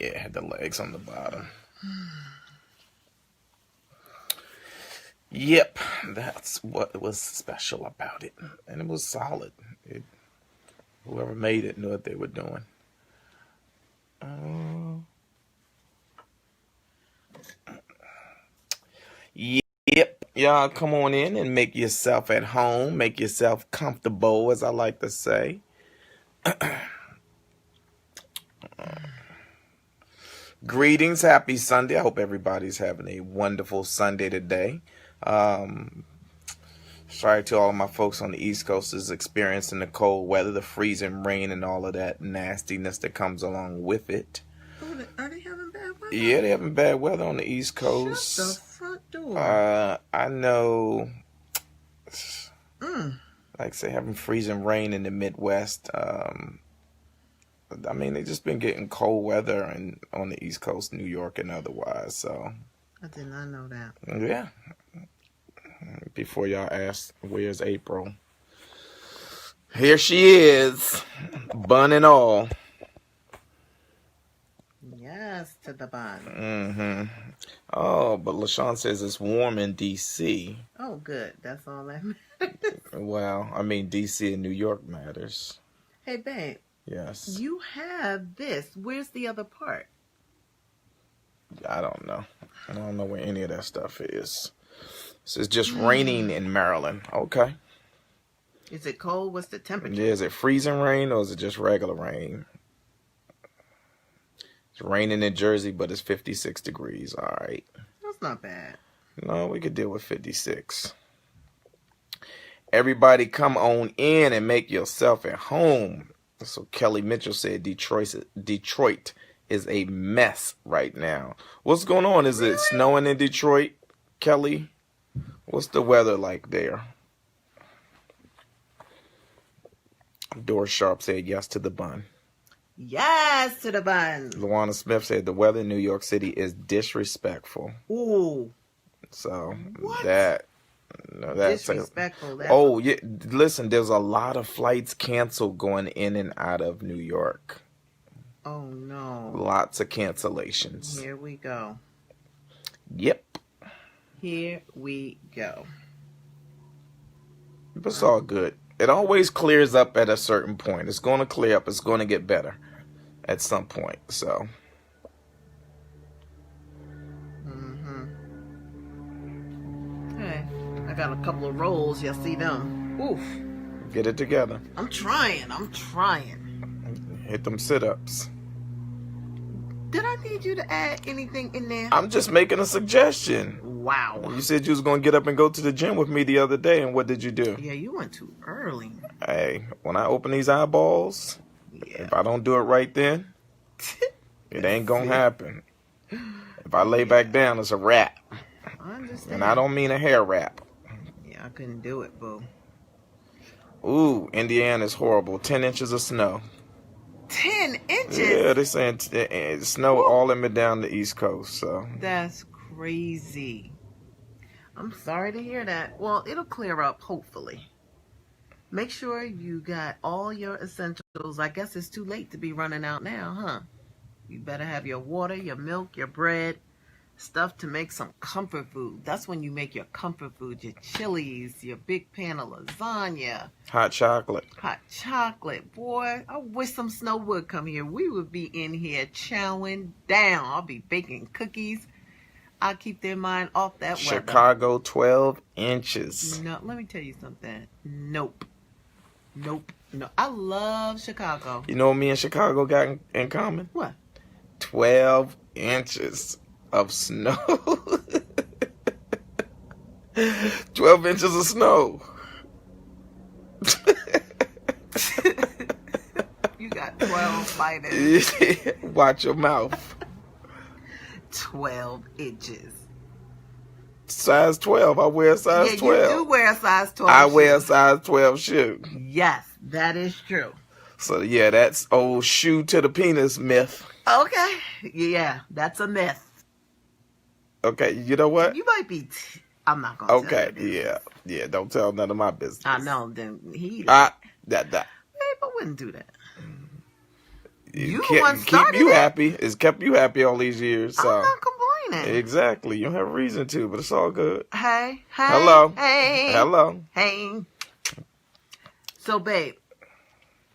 Yeah, it had the legs on the bottom. Yep, that's what was special about it. And it was solid. Whoever made it knew what they were doing. Yep, y'all come on in and make yourself at home. Make yourself comfortable, as I like to say. Greetings, happy Sunday. I hope everybody's having a wonderful Sunday today. Sorry to all of my folks on the East Coast is experiencing the cold weather, the freezing rain, and all of that nastiness that comes along with it. Oh, are they having bad weather? Yeah, they're having bad weather on the East Coast. Shut the front door. I know, like say, having freezing rain in the Midwest. I mean, they just been getting cold weather on the East Coast, New York and otherwise. So I did not know that. Yeah. Before y'all ask, where's April? Here she is, bun and all. Yes, to the bun. Mm-hmm. Oh, but LaShawn says it's warm in D.C. Oh, good. That's all that matters. Well, I mean, D.C. and New York matters. Hey, babe. Yes. You have this. Where's the other part? I don't know. I don't know where any of that stuff is. This is just raining in Maryland. Okay. Is it cold? What's the temperature? Is it freezing rain or is it just regular rain? It's raining in Jersey, but it's 56 degrees. All right. That's not bad. No, we could deal with 56. Everybody come on in and make yourself at home. So Kelly Mitchell said Detroit is a mess right now. What's going on? Is it snowing in Detroit, Kelly? What's the weather like there? Doris Sharp said yes to the bun. Yes to the bun. Luana Smith said the weather in New York City is disrespectful. Ooh. So what? that's disrespectful. Yeah. Listen, there's a lot of flights canceled going in and out of New York. Oh no. Lots of cancellations. Here we go. Yep. Here we go. But it's all good. It always clears up at a certain point. It's going to clear up. It's going to get better at some point. So. Hey, I got a couple of rolls. You'll see them. Oof. Get it together. I'm trying. Hit them sit-ups. Did I need you to add anything in there? I'm just making a suggestion. Wow. You said you was going to get up and go to the gym with me the other day, and what did you do? Yeah, you went too early. Hey, when I open these eyeballs, if I don't do it right then, it ain't going to happen. If I lay back down, it's a wrap. I understand. And I don't mean a hair wrap. Yeah, I couldn't do it, boo. Ooh, Indiana's horrible. 10 inches of snow. 10 inches? Yeah, they're saying snow all in and down the East Coast. So that's crazy. I'm sorry to hear that. Well, it'll clear up, hopefully. Make sure you got all your essentials. I guess it's too late to be running out now, huh? You better have your water, your milk, your bread, stuff to make some comfort food. That's when you make your comfort food, your chilies, your big pan of lasagna. Hot chocolate. Hot chocolate. Boy, I wish some snow would come here. We would be in here chowing down. I'll be baking cookies. I'll keep their mind off that weather. Chicago, 12 inches. No, let me tell you something. Nope. No. I love Chicago. You know what me and Chicago got in common? What? 12 inches of snow. 12 inches of snow. You got 12 fighters. Watch your mouth. 12 inches. Size 12. I wear a size 12. Yeah, you do wear a size 12 I shoe. wear a size 12 shoe. Yes, that is true. So, yeah, that's old shoe to the penis myth. Okay. Yeah, that's a myth. Okay, you know what? You might be... I'm not going to tell you. Okay, yeah, don't tell none of my business. I know, then he... That. Babe, I wouldn't do that. You the one keep started you it. happy. It's kept you happy all these years. So. I'm not complaining. Exactly. You don't have a reason to, but it's all good. Hey. Hello. Hey. Hello. Hey. So, babe.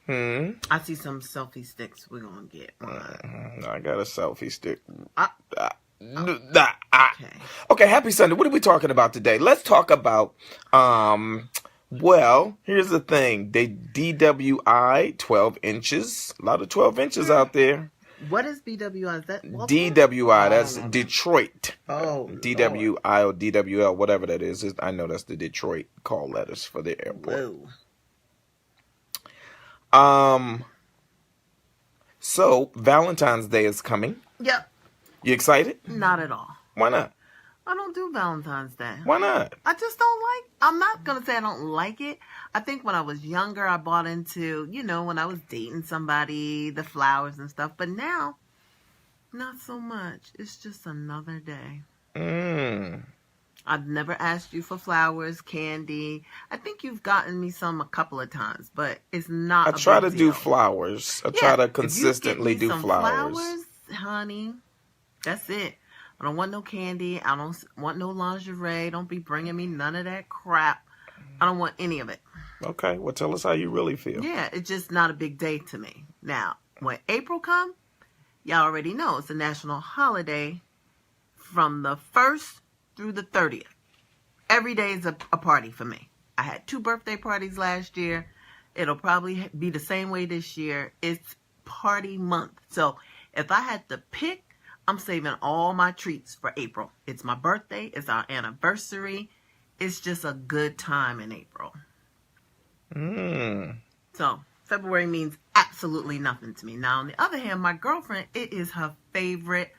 Hmm. I see some selfie sticks we're going to get. One. I got a selfie stick. Okay. Okay, happy Sunday. What are we talking about today? Let's talk about, well, here's the thing. They DWI 12 inches. A lot of 12 inches out there. What is BWI? Is that Baltimore? DWI, that's Detroit. Oh, DWI or DWL, whatever that is. I know that's the Detroit call letters for the airport. Whoa. So Valentine's Day is coming. Yep. You excited? Not at all. Why not? I don't do Valentine's Day. Why not? I just don't like. I'm not gonna say I don't like it. I think when I was younger, I bought into, when I was dating somebody, the flowers and stuff. But now, not so much. It's just another day. I've never asked you for flowers, candy. I think you've gotten me some a couple of times, but it's not. I try to do flowers. I try to consistently do flowers. Honey. That's it. I don't want no candy. I don't want no lingerie. Don't be bringing me none of that crap. I don't want any of it. Okay, well, tell us how you really feel. Yeah, it's just not a big day to me. Now, when April comes, y'all already know it's a national holiday from the 1st through the 30th. Every day is a party for me. I had 2 birthday parties last year. It'll probably be the same way this year. It's party month. So if I had to pick, I'm saving all my treats for April. It's my birthday. It's our anniversary. It's just a good time in April. So February means absolutely nothing to me. Now, on the other hand, my girlfriend, it is her favorite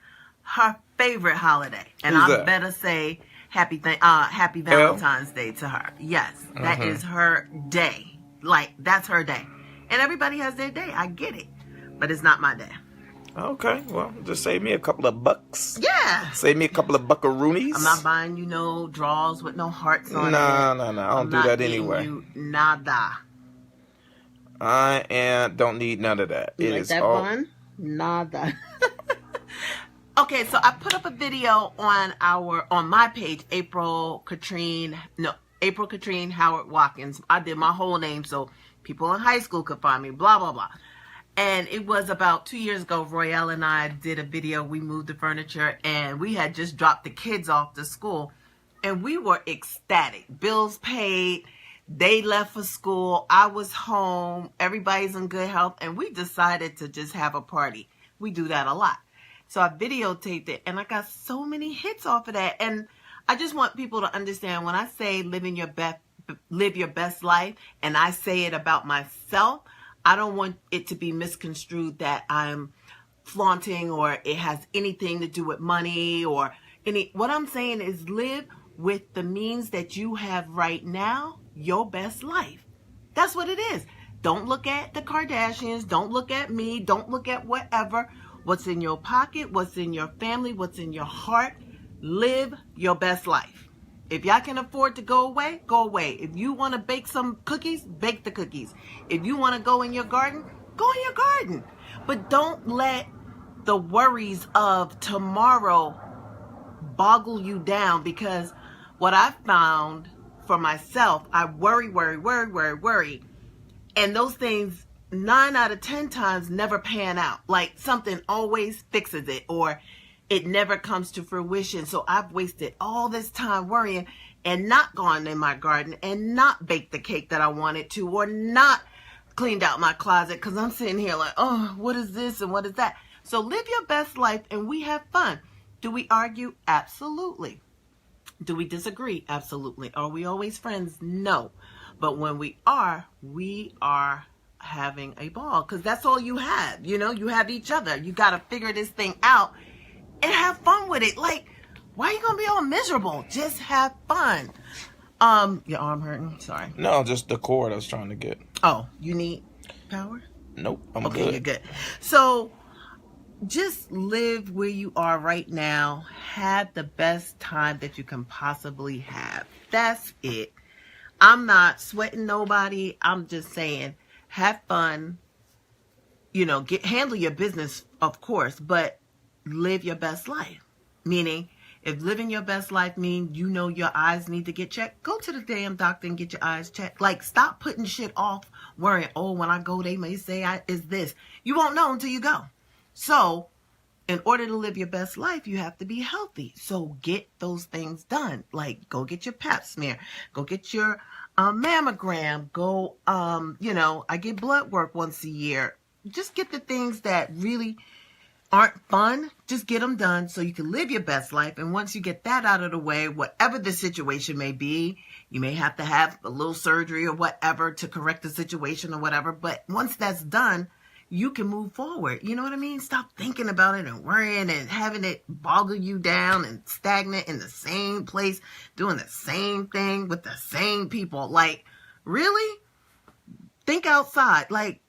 holiday. And I better say happy Valentine's Day to her. Yes, that is her day. Like, that's her day. And everybody has their day. I get it. But it's not my day. Okay, well, just save me a couple of bucks. Yeah. Save me a couple of buckaroonies. I'm not buying you no drawers with no hearts on it. No. I don't do that anyway. You nada. I don't need none of that. You It like is that all. bun? Nada. Okay, so I put up a video on my page, April Katrine Howard Watkins. I did my whole name so people in high school could find me, blah, blah, blah. And it was about 2 years ago, Royale and I did a video. We moved the furniture and we had just dropped the kids off to school. And we were ecstatic. Bills paid. They left for school. I was home. Everybody's in good health. And we decided to just have a party. We do that a lot. So I videotaped it and I got so many hits off of that. And I just want people to understand when I say live your best life and I say it about myself, I don't want it to be misconstrued that I'm flaunting or it has anything to do with money or what I'm saying is live with the means that you have right now, your best life. That's what it is. Don't look at the Kardashians. Don't look at me. Don't look at whatever. What's in your pocket, what's in your family, what's in your heart. Live your best life. If y'all can afford to go away, go away. If you want to bake some cookies, bake the cookies. If you want to go in your garden, go in your garden. But don't let the worries of tomorrow boggle you down, because what I found for myself, I worry. And those things 9 out of 10 times never pan out. Like something always fixes it or it never comes to fruition. So I've wasted all this time worrying and not gone in my garden and not baked the cake that I wanted to or not cleaned out my closet because I'm sitting here like, oh, what is this and what is that? So live your best life and we have fun. Do we argue? Absolutely. Do we disagree? Absolutely. Are we always friends? No. But when we are having a ball because that's all you have. You have each other. You got to figure this thing out and have fun with it. Like, why are you gonna be all miserable? Just have fun. Your arm hurting? Sorry. No, just the cord I was trying to get. Oh, you need power? Nope, I'm okay, good. You're good. So just live where you are right now. Have the best time that you can possibly have. That's it. I'm not sweating nobody. I'm just saying, have fun. handle your business, of course, but live your best life. Meaning, if living your best life means your eyes need to get checked, go to the damn doctor and get your eyes checked. Like, stop putting shit off, worrying, when I go, they may say is this. You won't know until you go. So, in order to live your best life, you have to be healthy. So, get those things done. Like, go get your pap smear. Go get your mammogram. Go, I get blood work once a year. Just get the things that really aren't fun, just get them done so you can live your best life. And once you get that out of the way, whatever the situation may be, you may have to have a little surgery or whatever to correct the situation or whatever. But once that's done, you can move forward. You know what I mean? Stop thinking about it and worrying and having it boggle you down and stagnant in the same place, doing the same thing with the same people. Like, really? Think outside. Like,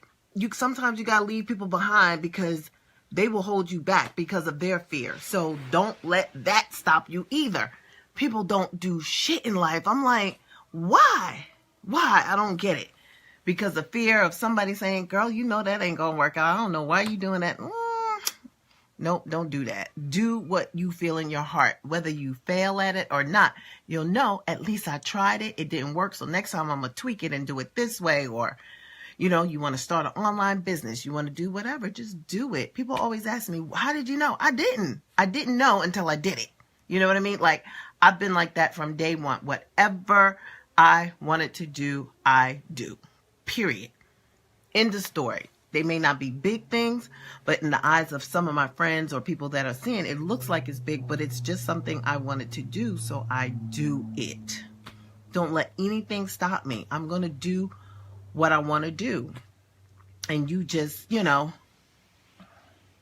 sometimes you got to leave people behind because they will hold you back because of their fear. So don't let that stop you either. People don't do shit in life. I'm like, why? Why? I don't get it. Because of fear of somebody saying, girl, that ain't going to work out. I don't know why you doing that. Nope, don't do that. Do what you feel in your heart. Whether you fail at it or not, you'll know, at least I tried it. It didn't work. So next time I'm going to tweak it and do it this way. Or you want to start an online business. You want to do whatever. Just do it. People always ask me, how did you know? I didn't know until I did it. You know what I mean? Like, I've been like that from day one. Whatever I wanted to do, I do. Period. End of story. They may not be big things, but in the eyes of some of my friends or people that are seeing, it looks like it's big, but it's just something I wanted to do. So I do it. Don't let anything stop me. I'm going to do what I want to do. And you just, I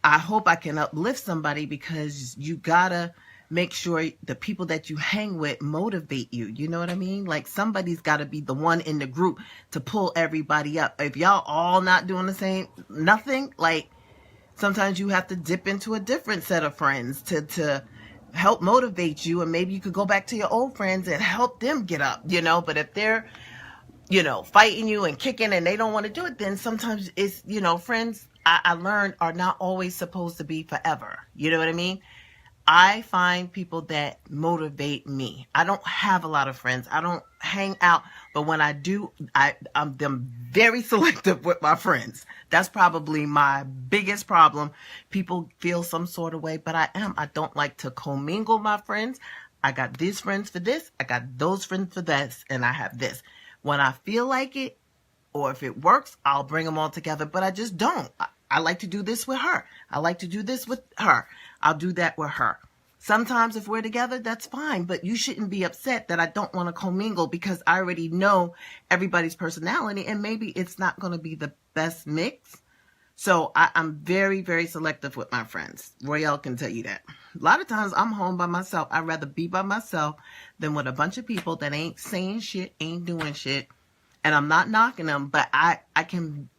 hope I can uplift somebody, because you gotta make sure the people that you hang with motivate you. You know what I mean? Like, somebody's got to be the one in the group to pull everybody up. If y'all all not doing the same, nothing, like, sometimes you have to dip into a different set of friends to help motivate you. And maybe you could go back to your old friends and help them get up, but if they're fighting you and kicking and they don't want to do it, then sometimes it's, friends I learned are not always supposed to be forever. You know what I mean? I find people that motivate me. I don't have a lot of friends. I don't hang out, but when I do, I'm very selective with my friends. That's probably my biggest problem. People feel some sort of way, but I don't like to commingle my friends. I got these friends for this. I got those friends for this, and I have this. When I feel like it, or if it works, I'll bring them all together, but I just don't. I like to do this with her. I like to do this with her. I'll do that with her. Sometimes if we're together, that's fine, but you shouldn't be upset that I don't want to commingle, because I already know everybody's personality, and maybe it's not going to be the best mix. So I'm very, very selective with my friends. Royale can tell you that. A lot of times I'm home by myself. I'd rather be by myself than with a bunch of people that ain't saying shit, ain't doing shit. And I'm not knocking them, but I can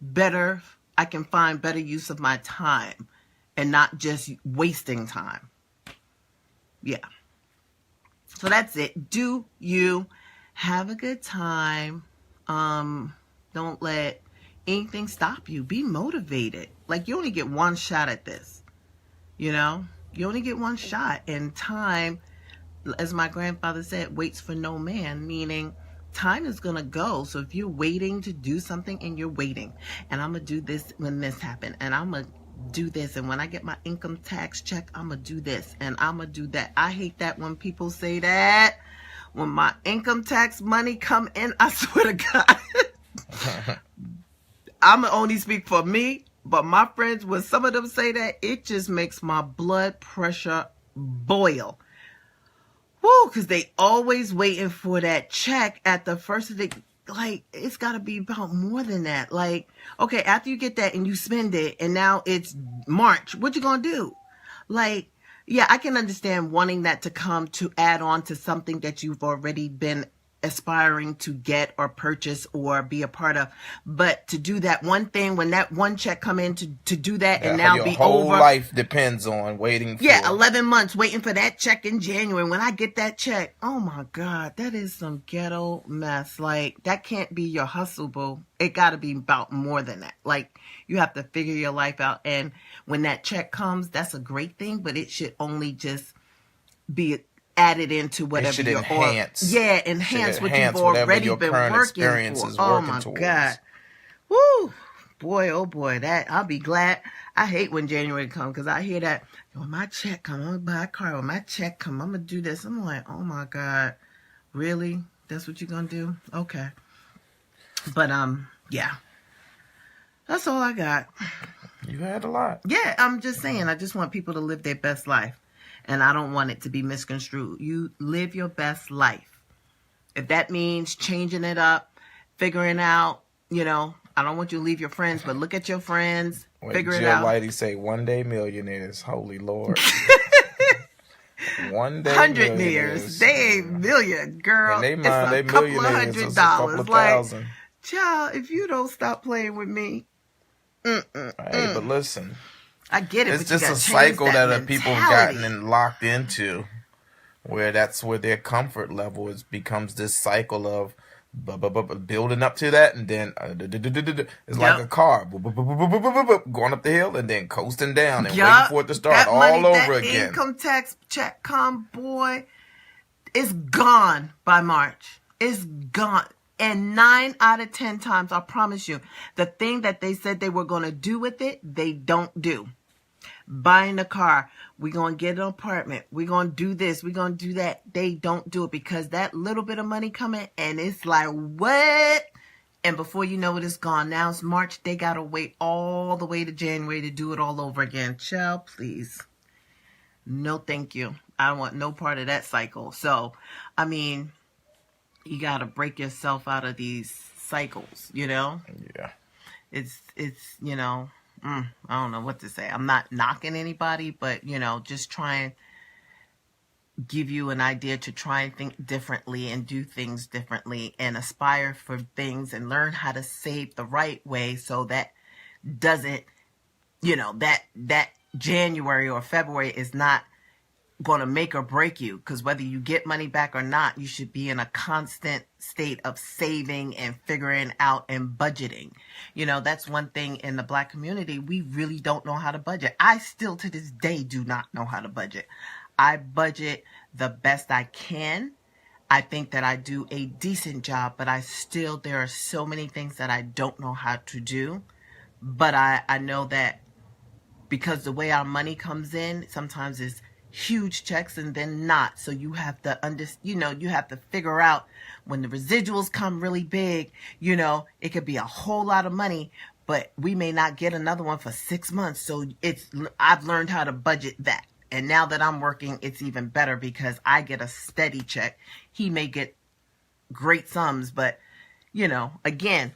find better use of my time and not just wasting time. Yeah. So that's it. Do you have a good time? Don't let anything stop you. Be motivated. Like, you only get one shot at this. You only get one shot, and time, as my grandfather said, waits for no man, meaning time is going to go. So if you're waiting to do something and you're waiting, and I'm going to do this when this happens, and I'm going to do this, and when I get my income tax check, I'm going to do this, and I'm going to do that. I hate that when people say that. When my income tax money come in, I swear to God, I'm going to only speak for me, but my friends, when some of them say that, it just makes my blood pressure boil. Woo, because they always waiting for that check at the first of the, like, it's got to be about more than that. Like, okay, after you get that and you spend it, and now it's March, what you going to do? Like, yeah, I can understand wanting that to come to add on to something that you've already been aspiring to get or purchase or be a part of. But to do that one thing, when that one check come in, to do that and now Your be whole over. life depends on waiting for. Yeah, 11 months waiting for that check in January. When I get that check, oh my God, that is some ghetto mess. Like, that can't be your hustle, boo. It got to be about more than that. Like, you have to figure your life out. And when that check comes, that's a great thing, but it should only just be added into whatever you're enhance what you've whatever already your been current working experience for. is Oh working my towards. God. Woo. Boy, oh boy, that I'll be glad. I hate when January comes because I hear that, when my check come, I'm gonna buy a car. When my check come, I'm gonna do this. I'm like, oh my God, really? That's what you're gonna do? Okay. But yeah. That's all I got. You had a lot. Yeah, I'm just saying, I just want people to live their best life. And I don't want it to be misconstrued. You live your best life. If that means changing it up, figuring out, I don't want you to leave your friends, but look at your friends, figure it out. Jill Whitey say, one day millionaires. Holy Lord. One day 100 millionaires. They ain't million, girl. And they it's mind a they couple of millionaires. $100. It's a couple of like, thousand. Child, if you don't stop playing with me, Hey, but listen. I get it. It's but you just a gotta change cycle that people have gotten and locked into, where that's where their comfort level becomes this cycle of building up to that, and then it's like a car going up the hill and then coasting down and waiting for it to start all over again. Income tax check come, boy, it's gone by March. It's gone. And 9 out of 10 times, I promise you, the thing that they said they were going to do with it, they don't do. Buying a car, we're going to get an apartment, we're going to do this, we're going to do that. They don't do it because that little bit of money coming, and it's like, what? And before you know it, it's gone. Now it's March. They got to wait all the way to January to do it all over again. Child, please. No, thank you. I don't want no part of that cycle. So, I mean, you got to break yourself out of these cycles, Yeah. It's I don't know what to say. I'm not knocking anybody, but, just try and give you an idea to try and think differently and do things differently and aspire for things and learn how to save the right way so that doesn't, that January or February is not going to make or break you, because whether you get money back or not, you should be in a constant state of saving and figuring out and budgeting. That's one thing in the Black community. We really don't know how to budget. I still to this day do not know how to budget. I budget the best I can. I think that I do a decent job, but there are so many things that I don't know how to do. But I know that because the way our money comes in, sometimes it's huge checks and then not. So you have to you have to figure out when the residuals come really big, it could be a whole lot of money, but we may not get another one for 6 months. So I've learned how to budget that. And now that I'm working, it's even better because I get a steady check. He may get great sums, but again,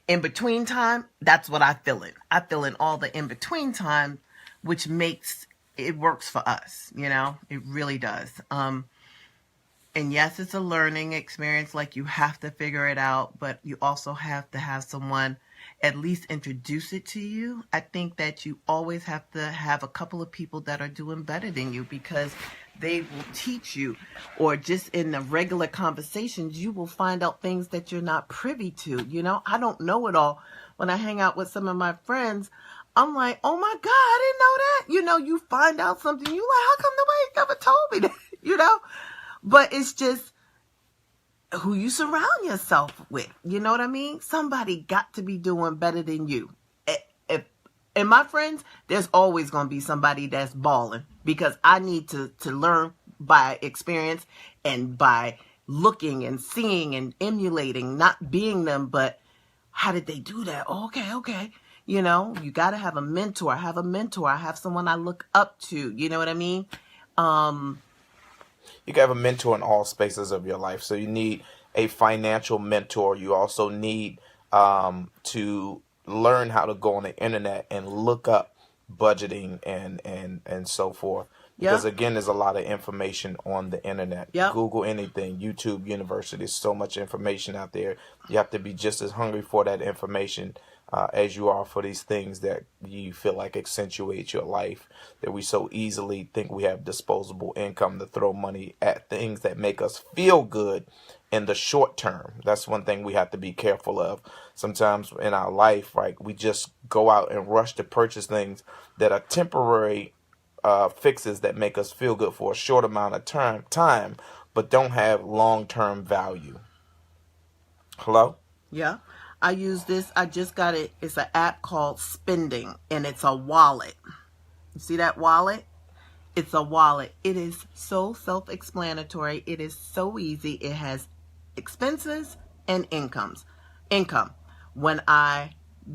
in between time, that's what I fill in. I fill in all the in between time, which makes it works for us, it really does. And yes, it's a learning experience. Like, you have to figure it out, but you also have to have someone at least introduce it to you. I think that you always have to have a couple of people that are doing better than you, because they will teach you, or just in the regular conversations, you will find out things that you're not privy to. I don't know it all. When I hang out with some of my friends, I'm like, oh my God, I didn't know that. You find out something, you like, how come nobody ever told me that, But it's just who you surround yourself with. You know what I mean? Somebody got to be doing better than you. And my friends, there's always going to be somebody that's balling, because I need to learn by experience and by looking and seeing and emulating, not being them, but how did they do that? Okay. You got to have a mentor. I have a mentor. I have someone I look up to. You know what I mean? You can have a mentor in all spaces of your life. So you need a financial mentor. You also need to learn how to go on the internet and look up budgeting and so forth. Because again, there's a lot of information on the internet. Yep. Google anything, YouTube University. There's so much information out there. You have to be just as hungry for that information as you are for these things that you feel like accentuate your life, that we so easily think we have disposable income to throw money at things that make us feel good in the short term. That's one thing we have to be careful of. Sometimes in our life, right, we just go out and rush to purchase things that are temporary fixes that make us feel good for a short amount of time, but don't have long-term value. Hello? Yeah. I use this. I just got it. It's an app called Spending, and it's a wallet. You see that wallet? It's a wallet. It is so self-explanatory. It is so easy. It has expenses and income. When I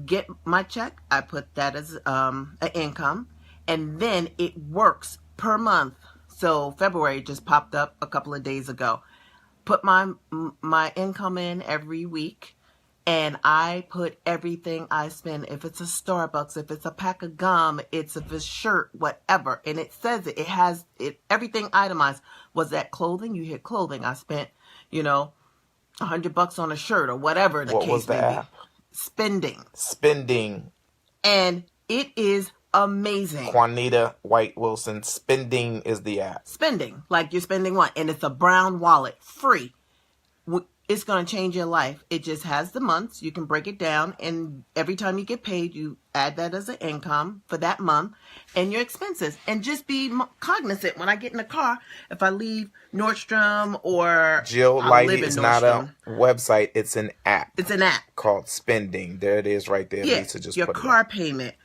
get my check, I put that as an income, and then it works per month. So February just popped up a couple of days ago. Put my income in every week. And I put everything I spend, if it's a Starbucks, if it's a pack of gum, if it's a shirt, whatever. And it says it has everything itemized. Was that clothing? You hit clothing. I spent, $100 on a shirt or whatever the case may be. Spending. And it is amazing. Juanita White Wilson, Spending is the app. Spending, like you're spending what? And it's a brown wallet, free. It's going to change your life. It just has the months. You can break it down. And every time you get paid, you add that as an income for that month and your expenses. And just be cognizant when I get in the car, if I leave Nordstrom or Jill Lighty, it's not a website. It's an app. It's an app. Called Spending. There it is right there. Yeah, Lisa just your put car it payment.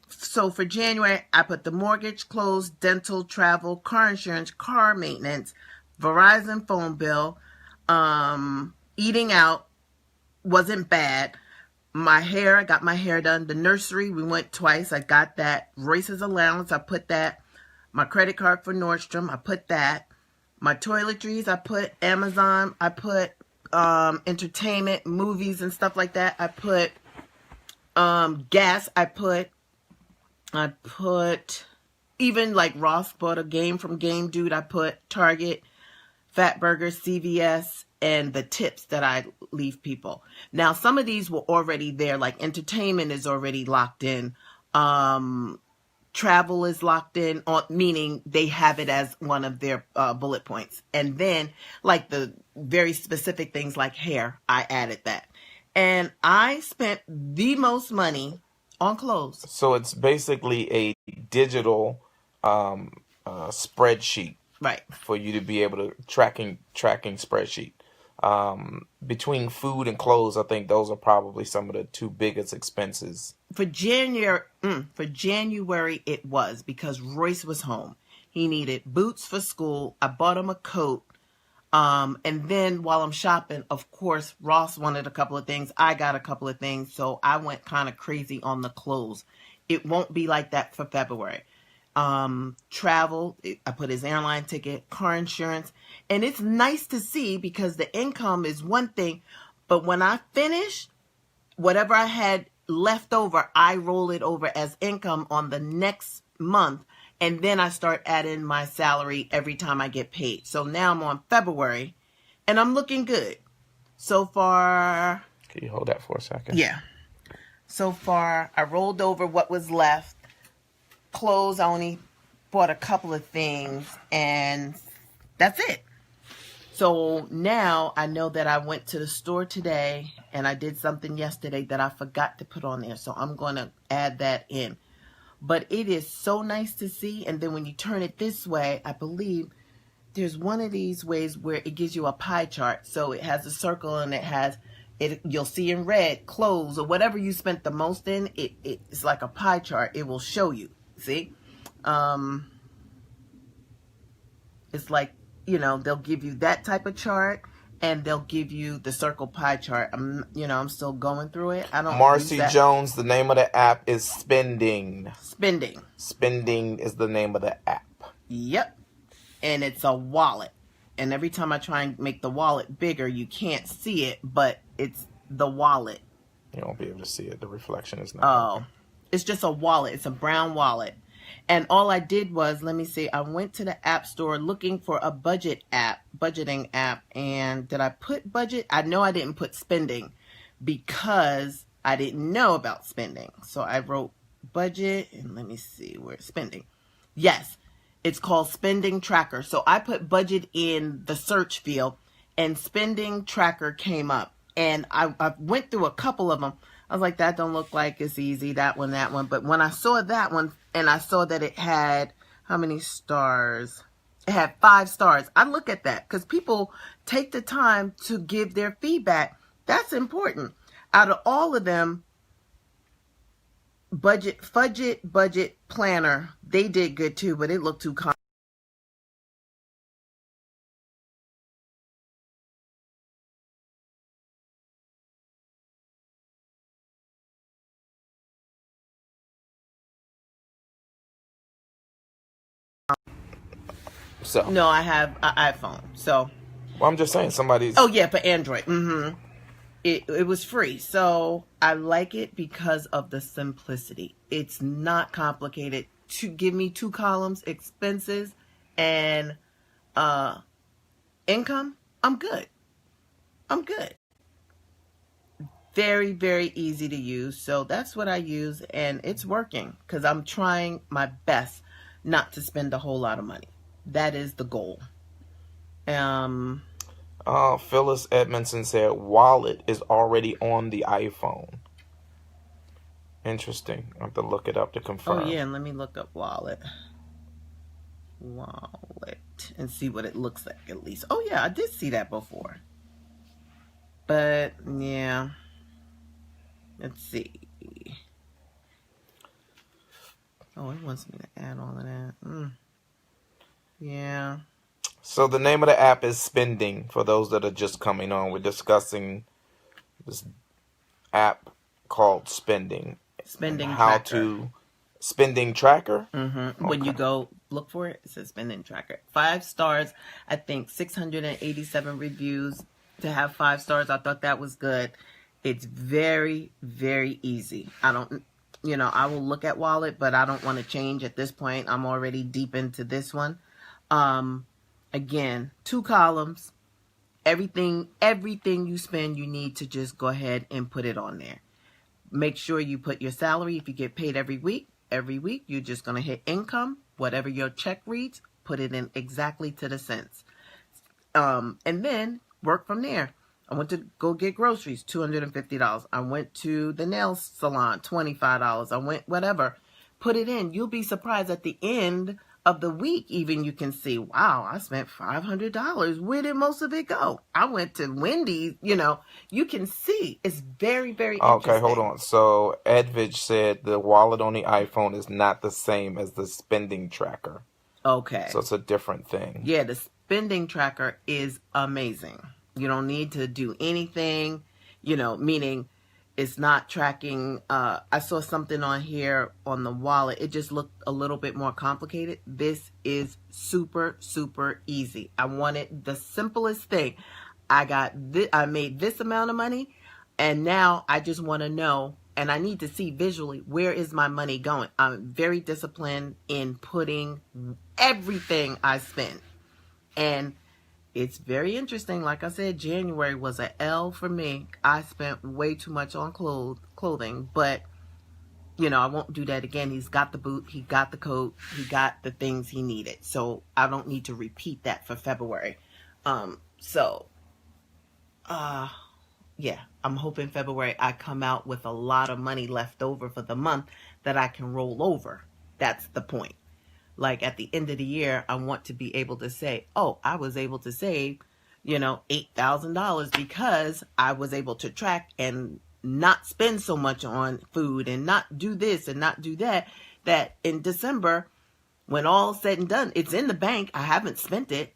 So for January, I put the mortgage, clothes, dental, travel, car insurance, car maintenance, Verizon phone bill, eating out wasn't bad. My hair, I got my hair done. The nursery, we went twice. I got that. Royce's allowance, I put that. My credit card for Nordstrom, I put that. My toiletries, I put Amazon. I put entertainment, movies and stuff like that. I put gas. I put even like Ross bought a game from Game Dude. I put Target, Fat Burger, CVS, and the tips that I leave people. Now, some of these were already there, like entertainment is already locked in. Travel is locked in, meaning they have it as one of their bullet points. And then, like the very specific things like hair, I added that. And I spent the most money on clothes. So it's basically a digital spreadsheet. Right. For you to be able to tracking spreadsheet. Between food and clothes, I think those are probably some of the two biggest expenses. For January, it was because Royce was home. He needed boots for school. I bought him a coat. And then while I'm shopping, of course, Ross wanted a couple of things. I got a couple of things. So I went kind of crazy on the clothes. It won't be like that for February. Travel, I put his airline ticket, car insurance, and it's nice to see because the income is one thing, but when I finish, whatever I had left over, I roll it over as income on the next month, and then I start adding my salary every time I get paid. So now I'm on February, and I'm looking good. So far... Can you hold that for a second? Yeah. So far, I rolled over what was left. Clothes, I only bought a couple of things, and that's it. So now I know that I went to the store today, and I did something yesterday that I forgot to put on there. So I'm going to add that in. But it is so nice to see. And then when you turn it this way, I believe there's one of these ways where it gives you a pie chart. So it has a circle, and you'll see in red, clothes, or whatever you spent the most in. It's like a pie chart. It will show you. See, it's like, they'll give you that type of chart, and they'll give you the circle pie chart. I'm still going through it. I don't. Marcy Jones, the name of the app is Spending. Spending is the name of the app. Yep, and it's a wallet. And every time I try and make the wallet bigger, you can't see it, but it's the wallet. You won't be able to see it. The reflection is not. Oh. It's just a wallet. It's a brown wallet. And all I did was, let me see, I went to the app store looking for a budgeting app. And did I put budget? I know I didn't put spending because I didn't know about spending. So I wrote budget, and let me see where spending. Yes, it's called Spending Tracker. So I put budget in the search field, and Spending Tracker came up. And I went through a couple of them. I was like, that don't look like it's easy, that one. But when I saw that one, and I saw that it had, how many stars? It had 5 stars. I look at that because people take the time to give their feedback. That's important. Out of all of them, budget planner, they did good too, but it looked too complicated. So, No, I have an iPhone. So, well, I'm just saying somebody's. oh yeah, for Android. It was free. So I like it because of the simplicity. It's not complicated. To give me 2 columns, expenses and income, I'm good. Very, very easy to use. So that's what I use, and it's working because I'm trying my best not to spend a whole lot of money. That is the goal. Phyllis Edmondson said wallet is already on the iPhone. Interesting. I have to look it up to confirm. Oh yeah, and let me look up wallet and see what it looks like at least. Oh yeah, I did see that before. But yeah, let's see. Oh, it wants me to add all of that. Yeah. So the name of the app is Spending. For those that are just coming on, we're discussing this app called Spending. Spending how tracker. to Spending Tracker. When you go look for it, it says Spending Tracker. 5 stars. I think 687 reviews to have 5 stars. I thought that was good. It's very, very easy. I will look at wallet, but I don't want to change at this point. I'm already deep into this one. Again, 2 columns. Everything you spend, you need to just go ahead and put it on there. Make sure you put your salary. If you get paid every week, you're just going to hit income. Whatever your check reads, put it in exactly to the cents. And then work from there. I went to go get groceries, $250. I went to the nail salon, $25. I went whatever. Put it in. You'll be surprised at the end of the week, even you can see, wow, I spent $500. Where did most of it go? I went to Wendy's. You can see it's very, very interesting. Okay, hold on. So Edvige said the wallet on the iPhone is not the same as the Spending Tracker. Okay. So it's a different thing. Yeah, the Spending Tracker is amazing. You don't need to do anything, meaning it's not tracking. I saw something on here on the wallet. It just looked a little bit more complicated. This is super, super easy. I wanted the simplest thing. I made this amount of money, and now I just want to know, and I need to see visually, where is my money going? I'm very disciplined in putting everything I spend. And it's very interesting. Like I said, January was an L for me. I spent way too much on clothing, but I won't do that again. He's got the boot, he got the coat, he got the things he needed. So I don't need to repeat that for February. Yeah, I'm hoping February I come out with a lot of money left over for the month that I can roll over. That's the point. Like at the end of the year, I want to be able to say, oh, I was able to save, $8,000 because I was able to track and not spend so much on food and not do this and not do that, that in December, when all's said and done, it's in the bank. I haven't spent it.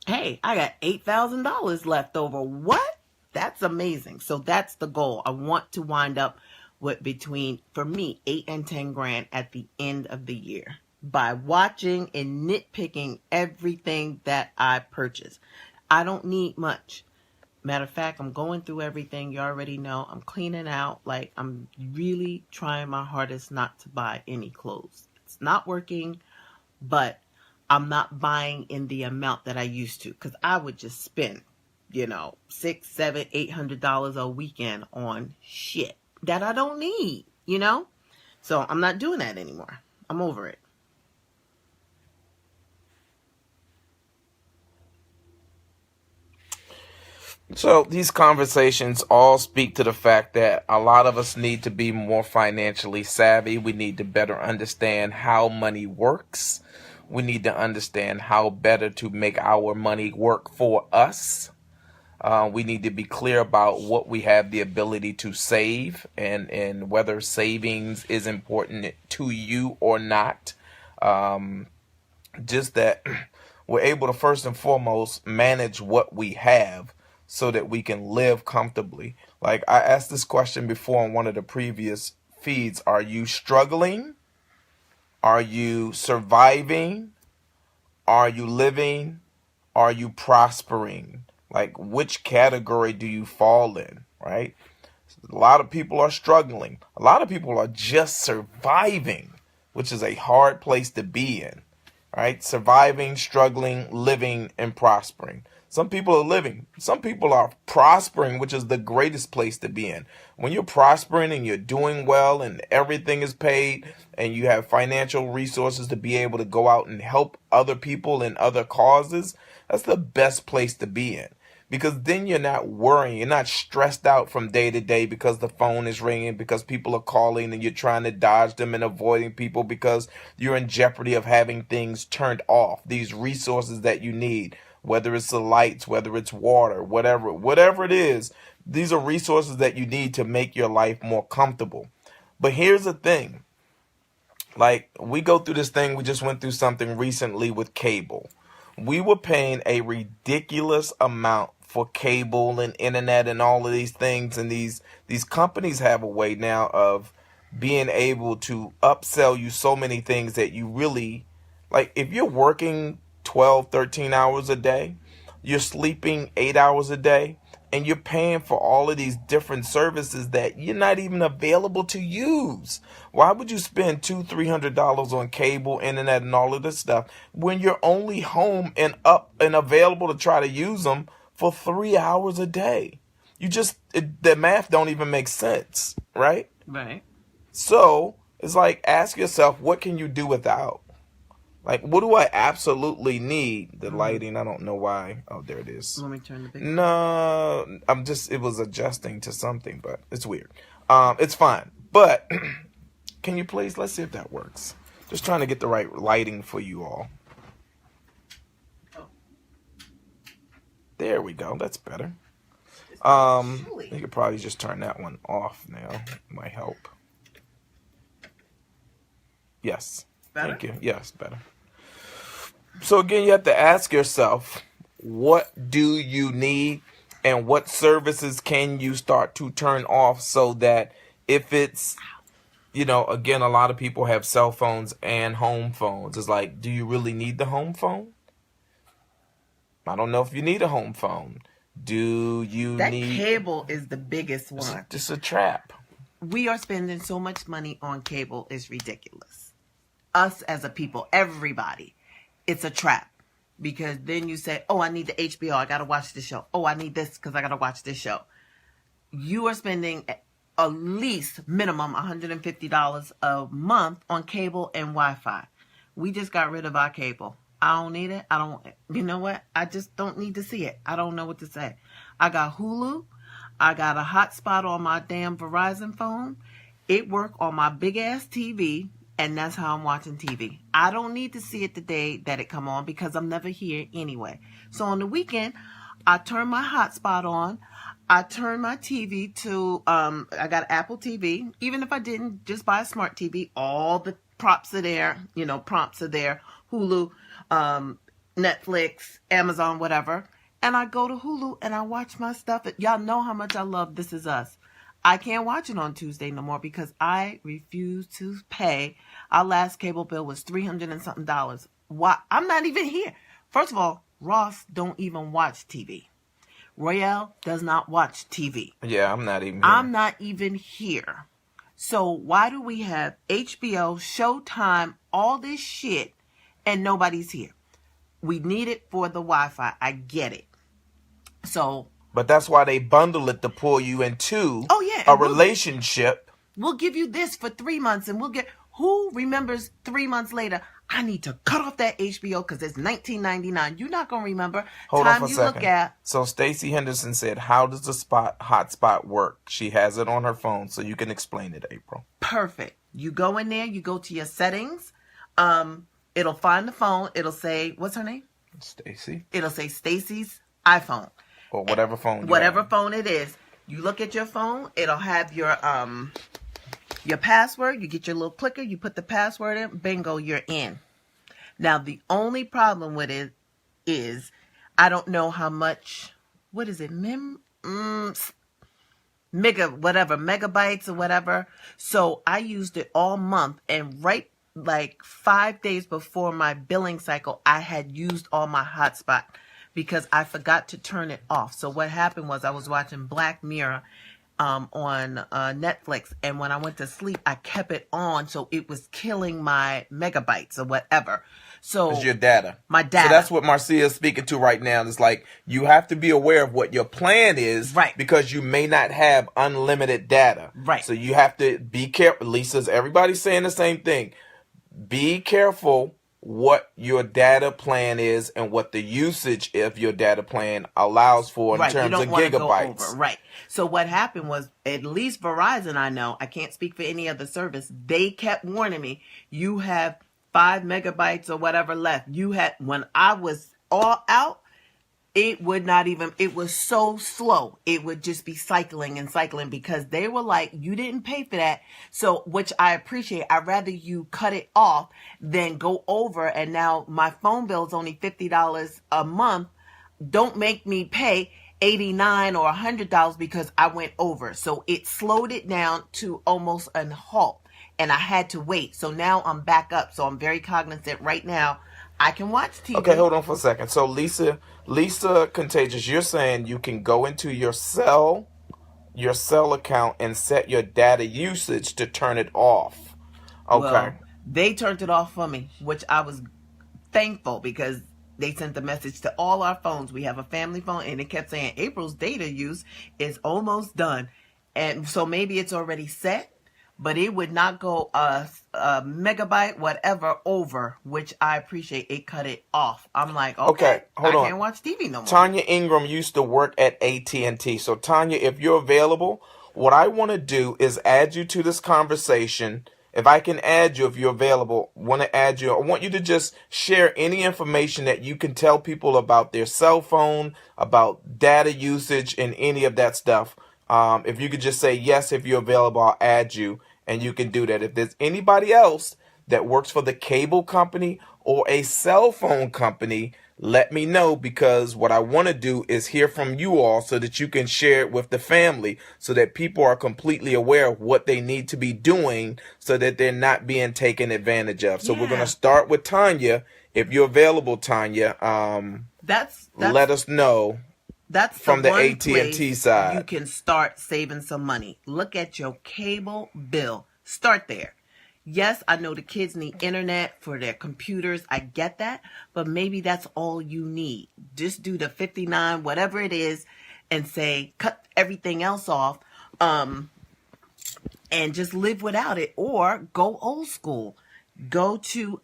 Hey, I got $8,000 left over. What? That's amazing. So that's the goal. I want to wind up with between, for me, 8 and 10 grand at the end of the year, by watching and nitpicking everything that I purchase. I don't need much. Matter of fact, I'm going through everything. You already know. I'm cleaning out. Like, I'm really trying my hardest not to buy any clothes. It's not working, but I'm not buying in the amount that I used to, because I would just spend, $600, $700, $800 a weekend on shit that I don't need, So I'm not doing that anymore. I'm over it. So these conversations all speak to the fact that a lot of us need to be more financially savvy. We need to better understand how money works. We need to understand how better to make our money work for us. We need to be clear about what we have the ability to save and whether savings is important to you or not. Just that we're able to first and foremost manage what we have so that we can live comfortably. Like I asked this question before on one of the previous feeds. Are you struggling? Are you surviving? Are you living? Are you prospering? Like, which category do you fall in, right? A lot of people are struggling. A lot of people are just surviving, which is a hard place to be in, right? Surviving, struggling, living, and prospering. Some people are living. Some people are prospering, which is the greatest place to be in. When you're prospering and you're doing well and everything is paid and you have financial resources to be able to go out and help other people in other causes, that's the best place to be in. Because then you're not worrying. You're not stressed out from day to day because the phone is ringing, because people are calling and you're trying to dodge them and avoiding people because you're in jeopardy of having things turned off. These resources that you need, whether it's the lights, whether it's water, whatever it is, these are resources that you need to make your life more comfortable. But here's the thing. Like, we go through this thing. We just went through something recently with cable. We were paying a ridiculous amount for cable and internet and all of these things. And these companies have a way now of being able to upsell you so many things that you really, like, if you're working 12, 13 hours a day, you're sleeping 8 hours a day, and you're paying for all of these different services that you're not even available to use. Why would you spend $200-$300 on cable, internet, and all of this stuff when you're only home and up and available to try to use them for 3 hours a day? The math don't even make sense, right? Right. So it's like, ask yourself, what can you do without? Like, what do I absolutely need? The lighting, I don't know why. Oh, there it is. Let me turn the big No, it was adjusting to something, but it's weird. It's fine. But can you please, let's see if that works. Just trying to get the right lighting for you all. Oh. There we go. That's better. You could probably just turn that one off now. Might help. Yes. Better? Thank you. Yes, better. So again, you have to ask yourself, what do you need and what services can you start to turn off so that if it's, again, a lot of people have cell phones and home phones. It's like, do you really need the home phone? I don't know if you need a home phone. Do you need... That cable is the biggest one. It's just a trap. We are spending so much money on cable, it's ridiculous. Us as a people, everybody. It's a trap, because then you say, oh, I need the HBO. I got to watch this show. Oh, I need this because I got to watch this show. You are spending at least minimum $150 a month on cable and Wi-Fi. We just got rid of our cable. I don't need it. You know what? I just don't need to see it. I don't know what to say. I got Hulu. I got a hotspot on my damn Verizon phone. It worked on my big ass TV. And that's how I'm watching TV. I don't need to see it the day that it come on because I'm never here anyway. So on the weekend, I turn my hotspot on. I turn my TV to, I got Apple TV. Even if I didn't, just buy a smart TV. All the prompts are there. Hulu, Netflix, Amazon, whatever. And I go to Hulu and I watch my stuff. Y'all know how much I love This Is Us. I can't watch it on Tuesday no more because I refuse to pay. Our last cable bill was $300 and something. Why? I'm not even here. First of all, Ross don't even watch TV. Royale does not watch TV. Yeah, I'm not even here. I'm not even here. So why do we have HBO, Showtime, all this shit, and nobody's here? We need it for the Wi-Fi. I get it. So, But that's why they bundle it to pull you into oh yeah, a and relationship. we'll give you this for 3 months, and who remembers 3 months later, I need to cut off that HBO because it's $19.99. You're not gonna remember. Hold on Time for a you second. look at. So Stacy Henderson said, "How does the hotspot work?" She has it on her phone, so you can explain it, April. Perfect. You go in there, you go to your settings. It'll find the phone. It'll say, what's her name? Stacy, It'll say Stacy's iPhone. or whatever phone. Whatever phone it is. You look at your phone, it'll have your password. You get your little clicker, you put the password in, bingo, you're in. Now, the only problem with it is I don't know how much, what is it, megabytes or whatever. So I used it all month, and right like 5 days before my billing cycle, I had used all my hotspot because I forgot to turn it off. So what happened was I was watching Black Mirror on Netflix, and when I went to sleep, I kept it on, so it was killing my megabytes or whatever. So It's your data. My data. So that's what Marcia is speaking to right now. It's like you have to be aware of what your plan is, right? Because you may not have unlimited data, right? So you have to be careful. Lisa's, everybody's saying the same thing. Be careful what your data plan is and what the usage of your data plan allows for in terms of gigabytes. Go over. Right. So what happened was, at least Verizon, I can't speak for any other service, they kept warning me, you have 5 megabytes or whatever left. When I was all out, it was so slow. It would just be cycling and cycling because they were like, you didn't pay for that. So, which I appreciate. I'd rather you cut it off than go over. And now my phone bill is only $50 a month. Don't make me pay $89 or $100 because I went over. So it slowed it down to almost a halt. And I had to wait. So now I'm back up. So I'm very cognizant right now. I can watch TV. Okay, hold on for a second. So Lisa Contagious, you're saying you can go into your cell account and set your data usage to turn it off. Okay. Well, they turned it off for me, which I was thankful because they sent the message to all our phones. We have a family phone, and it kept saying April's data use is almost done. And so maybe it's already set, but it would not go a megabyte, whatever, over, which I appreciate. It cut it off. I'm like, okay, hold on. I can't watch TV no more. Tanya Ingram used to work at AT&T. So, Tanya, if you're available, what I want to do is add you to this conversation. If I can add you, if you're available, want to add you. I want you to just share any information that you can tell people about their cell phone, about data usage, and any of that stuff. If you could just say yes, if you're available, I'll add you, and you can do that. If there's anybody else that works for the cable company or a cell phone company, let me know, because what I want to do is hear from you all so that you can share it with the family so that people are completely aware of what they need to be doing so that they're not being taken advantage of. So we're going to start with Tanya. If you're available, Tanya, that's let us know. That's from the AT&T side. You can start saving some money. Look at your cable bill. Start there. Yes, I know the kids need internet for their computers. I get that. But maybe that's all you need. Just do the 59, whatever it is, and say, cut everything else off, and just live without it. Or go old school. Go to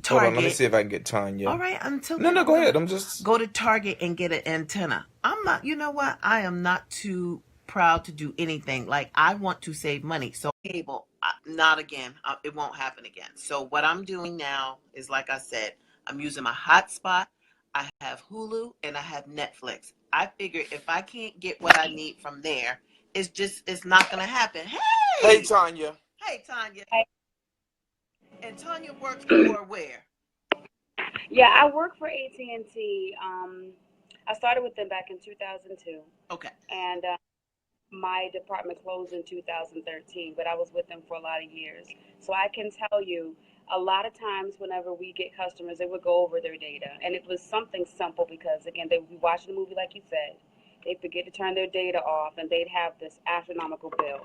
Target. Hold on, let me see if I can get Tanya. All right, No, go ahead. I'm just go to Target and get an antenna. I'm not. You know what? I am not too proud to do anything. Like, I want to save money. So cable, not again. It won't happen again. So what I'm doing now is, like I said, I'm using my hotspot. I have Hulu and I have Netflix. I figure if I can't get what I need from there, it's not gonna happen. Hey, Tanya. Hey, Tanya. And Tanya works for where? Yeah, I work for AT&T. I started with them back in 2002. Okay. And my department closed in 2013, but I was with them for a lot of years. So I can tell you, a lot of times whenever we get customers, they would go over their data. And it was something simple because, again, they would be watching a movie like you said. they forget to turn their data off, and they'd have this astronomical bill.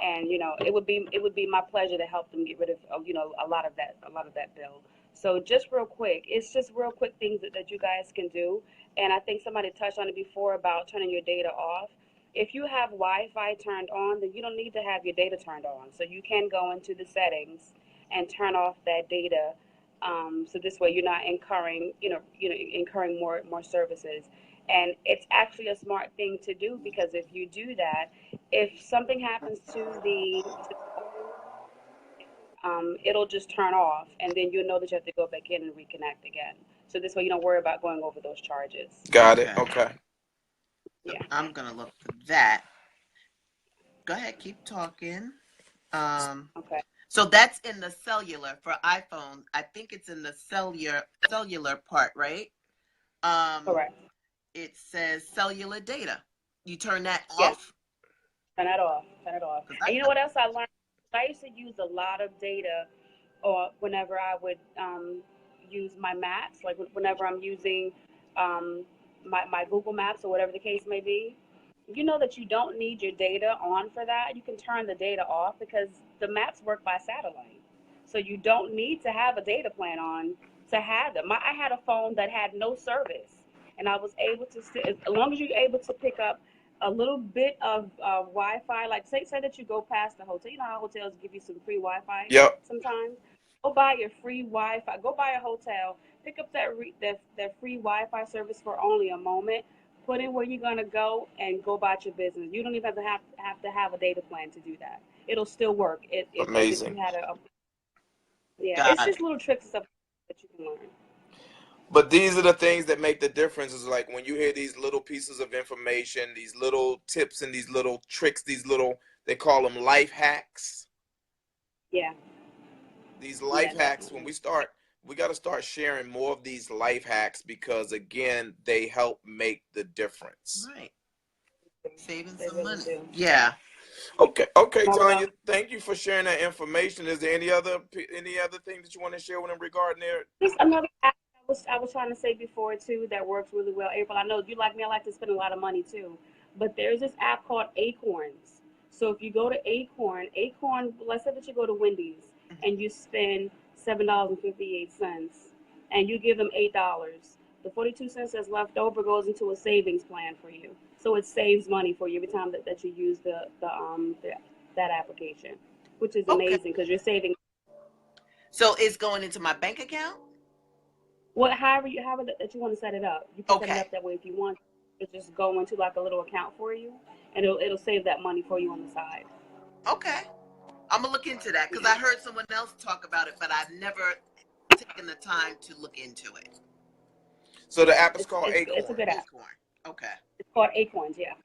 And it would be my pleasure to help them get rid of a lot of that bill. So just real quick, it's just real quick things that you guys can do. And I think somebody touched on it before about turning your data off. If you have Wi-Fi turned on, then you don't need to have your data turned on. So you can go into the settings and turn off that data. So this way you're not incurring more services. And it's actually a smart thing to do, because if you do that, if something happens to it'll just turn off, and then you'll know that you have to go back in and reconnect again. So this way you don't worry about going over those charges. Got it. Okay. Okay. Yeah. I'm gonna look for that. Go ahead, keep talking. Okay. So that's in the cellular for iPhone. I think it's in the cellular part, right? Correct. It says cellular data. You turn that Yes. off? Turn that off. Turn it off. And you know what else I learned? I used to use a lot of data, or whenever I would use my maps, like whenever I'm using my Google Maps or whatever the case may be. You know that you don't need your data on for that. You can turn the data off, because the maps work by satellite. So you don't need to have a data plan on to have them. I had a phone that had no service, and I was able to, as long as you're able to pick up a little bit of Wi-Fi, like say that you go past the hotel. You know how hotels give you some free Wi-Fi Yep. sometimes? Go buy your free Wi-Fi. Go buy a hotel. Pick up that free Wi-Fi service for only a moment. Put in where you're gonna go and go about your business. You don't even have a data plan to do that. It'll still work. As if you Amazing. had yeah. It's Got just it. little tricks and stuff that you can learn. But these are the things that make the difference. Is like when you hear these little pieces of information, these little tips and these little tricks, they call them life hacks. Yeah. These Yeah. life hacks, when Definitely. we got to start sharing more of these life hacks, because again, they help make the difference. Right. Saving They some really money. do. Yeah. Okay, All Tanya, around. thank you for sharing that information. Is there any other thing that you want to share with them regarding there? Just another app I was trying to say before too that works really well. April, I know you like me. I like to spend a lot of money too, but there's this app called Acorns. So if you go to Acorn, let's say that you go to Wendy's and you spend $7.58, and you give them $8. The 42 cents that's left over goes into a savings plan for you. So it saves money for you every time that you use that application, which is Okay. amazing because you're saving. So it's going into my bank account? Well, however that you want to set it up, you can set it Okay. up that way if you want. It just go into like a little account for you, and it'll save that money for you on the side. Okay. I'm gonna look into that, because I heard someone else talk about it, but I've never taken the time to look into it. So the app is It's called it's it's a Acorn. good app. Acorn. Okay. It's called Acorns. Yeah.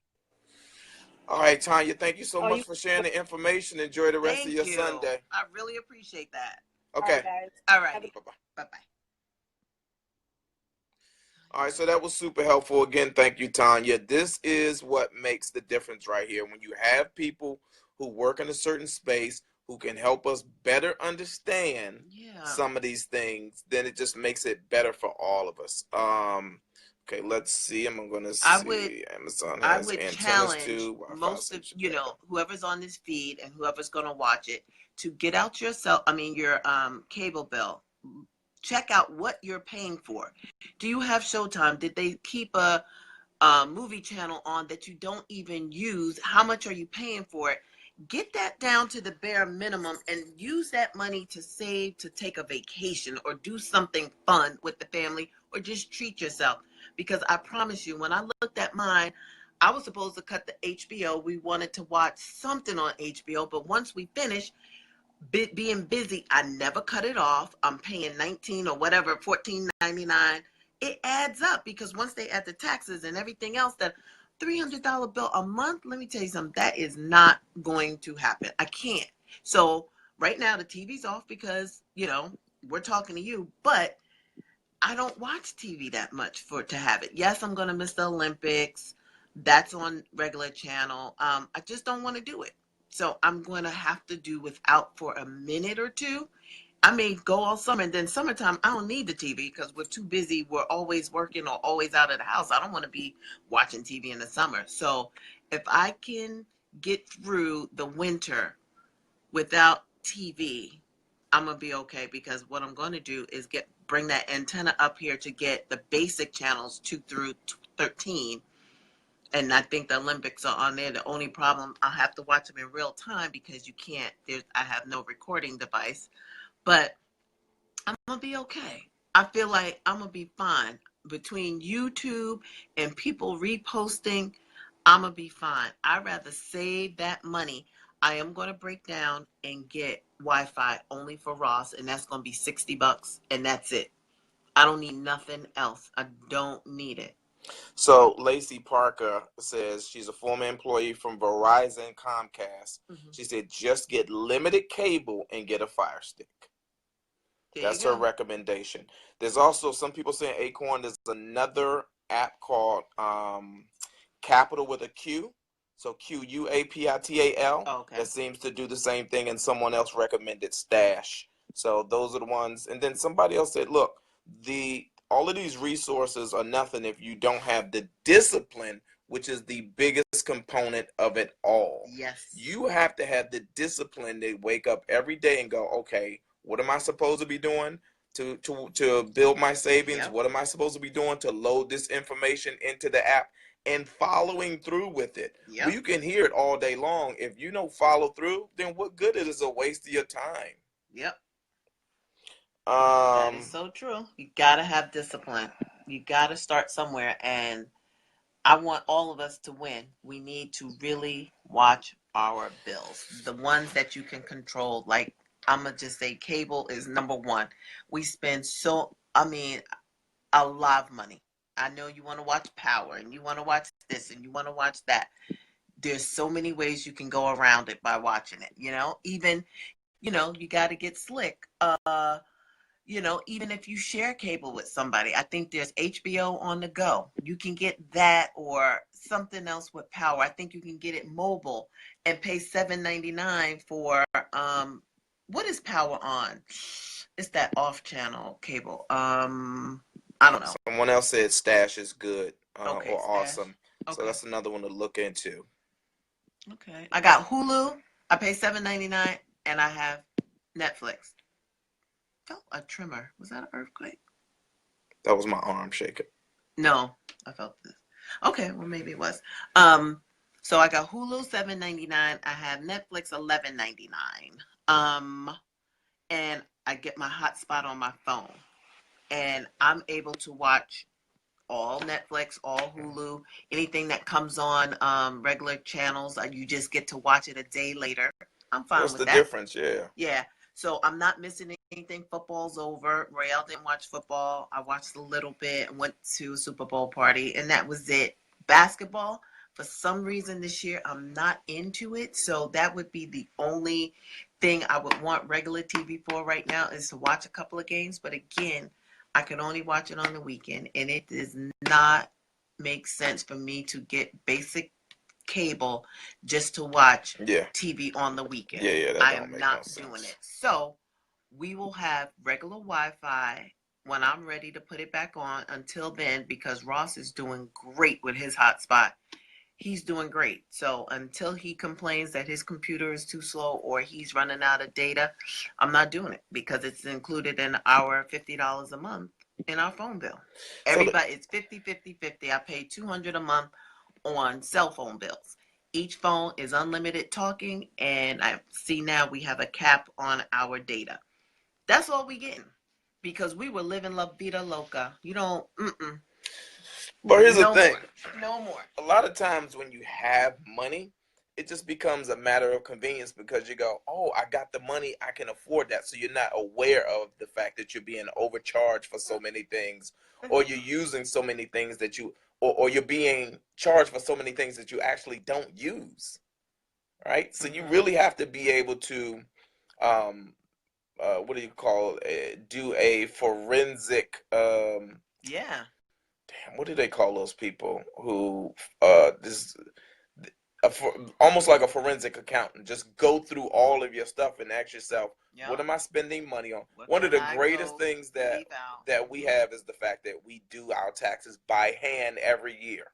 All right, Tanya, thank you so Oh, much you. for sharing the information. Enjoy the rest of Thank your you. Sunday. I really appreciate that. All right, Okay. guys. All Have a righty. Bye-bye. Bye-bye. All right, so that was super helpful. Again, thank you, Tanya. This is what makes the difference right here. When you have people who work in a certain space who can help us better understand Yeah. some of these things, then it just makes it better for all of us. Okay, let's see. I'm going to I would see. Amazon I has would antennas challenge too. Wi-Fi most of, solution data. whoever's on this feed and whoever's going to watch it, to get out your cable bill. Check out what you're paying for. Do you have Showtime? Did they keep a movie channel on that you don't even use? How much are you paying for it? Get that down to the bare minimum and use that money to save, to take a vacation or do something fun with the family, or just treat yourself. Because I promise you, when I looked at mine, I was supposed to cut the HBO. We wanted to watch something on HBO, but once we finished, being busy, I never cut it off. I'm paying 19 or whatever, $14.99. It adds up, because once they add the taxes and everything else, that $300 bill a month, let me tell you something, that is not going to happen. I can't. So right now the TV's off because, we're talking to you, but I don't watch TV that much to have it. Yes, I'm going to miss the Olympics. That's on regular channel. I just don't want to do it. So I'm going to have to do without for a minute or two. I mean, go all summer, and then summertime, I don't need the TV because we're too busy. We're always working or always out of the house. I don't want to be watching TV in the summer. So if I can get through the winter without TV, I'm gonna be okay, because what I'm going to do is bring that antenna up here to get the basic channels 2 through 13. And I think the Olympics are on there. The only problem, I'll have to watch them in real time because you can't. I have no recording device, but I'm gonna be okay. I feel like I'm gonna be fine. Between YouTube and people reposting, I'm gonna be fine. I'd rather save that money. I am gonna break down and get Wi-Fi only for Ross, and that's gonna be $60, and that's it. I don't need nothing else. I don't need it. So Lacey Parker says she's a former employee from Verizon Comcast. She said just get limited cable and get a Fire Stick. That's her recommendation. There's also some people saying Acorn. There's another app called Capital with a Q. So QUAPITAL. Okay. That seems to do the same thing, and someone else recommended Stash. So those are the ones. And then somebody else said, look, all of these resources are nothing if you don't have the discipline, which is the biggest component of it all. Yes. You have to have the discipline to wake up every day and go, okay, what am I supposed to be doing to build my savings? Yep. What am I supposed to be doing to load this information into the app and following through with it? Yep. Well, you can hear it all day long. If you don't follow through, then what good is a waste of your time? Yep. That is so true. You got to have discipline. You got to start somewhere, and I want all of us to win. We need to really watch our bills, the ones that you can control. Like, I'm going to just say cable is number one. We spend a lot of money. I know you want to watch Power, and you want to watch this, and you want to watch that. There's so many ways you can go around it by watching it, even, you got to get slick. Even if you share cable with somebody, I think there's HBO on the go. You can get that or something else with Power. I think you can get it mobile and pay $7.99 for what is Power on? It's that off-channel cable. I don't know. Someone else said Stash is good Okay, or Stash. awesome. Okay. So that's another one to look into. Okay. I got Hulu. I pay $7.99, and I have Netflix. Felt a tremor. Was that an earthquake? That was my arm shaking. No, I felt this. Okay, well maybe it was. So I got Hulu $7.99. I have Netflix $11.99. And I get my hotspot on my phone, and I'm able to watch all Netflix, all Hulu, anything that comes on regular channels. You just get to watch it a day later. I'm fine with that. What's the difference? Yeah. Yeah. So I'm not missing anything. Football's over. Royale didn't watch football. I watched a little bit, went to a Super Bowl party, and that was it. Basketball, for some reason this year, I'm not into it. So that would be the only thing I would want regular TV for right now, is to watch a couple of games. But again, I can only watch it on the weekend, and it does not make sense for me to get basic cable just to watch TV on the weekend. Yeah, I am not doing it. So we will have regular Wi-Fi when I'm ready to put it back on. Until then, because Ross is doing great with his hotspot, he's doing great. So until he complains that his computer is too slow or he's running out of data, I'm not doing it, because it's included in our $50 a month in our phone bill. Everybody, it's 50. I pay $200 a month on cell phone bills. Each phone is unlimited talking, and I see now we have a cap on our data. That's all we getting, because we were living La Vida Loca. You don't, But here's the thing. No more. A lot of times when you have money, it just becomes a matter of convenience, because you go, oh, I got the money, I can afford that. So you're not aware of the fact that you're being overcharged for so many things, or you're using so many things that or you're being charged for so many things that you actually don't use, right? So you really have to be able to, what do you call it? Do a forensic, yeah. Damn, what do they call those people who, almost like a forensic accountant. Just go through all of your stuff and ask yourself, Yep. what am I spending money on? What One of can the I greatest go things leave out? that we have is the fact that we do our taxes by hand every year,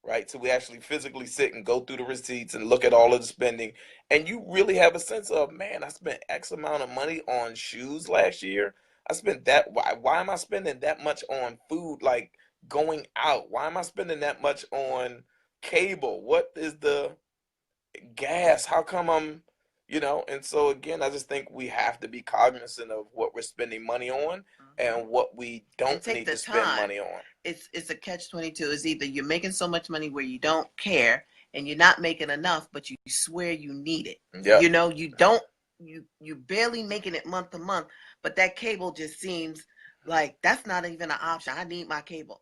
right? So we actually physically sit and go through the receipts and look at all of the spending, and you really have a sense of, man, I spent X amount of money on shoes last year. I spent that. Why am I spending that much on food, like going out? Why am I spending that much on cable? What is the gas? How come I'm, and so again, I just think we have to be cognizant of what we're spending money on and what we And don't take need the to spend time. money on. It's a catch-22. It's either you're making so much money where you don't care and you're not making enough, but you swear you need it. Yep. You don't, you barely making it month to month, but that cable just seems like that's not even an option. I need my cable.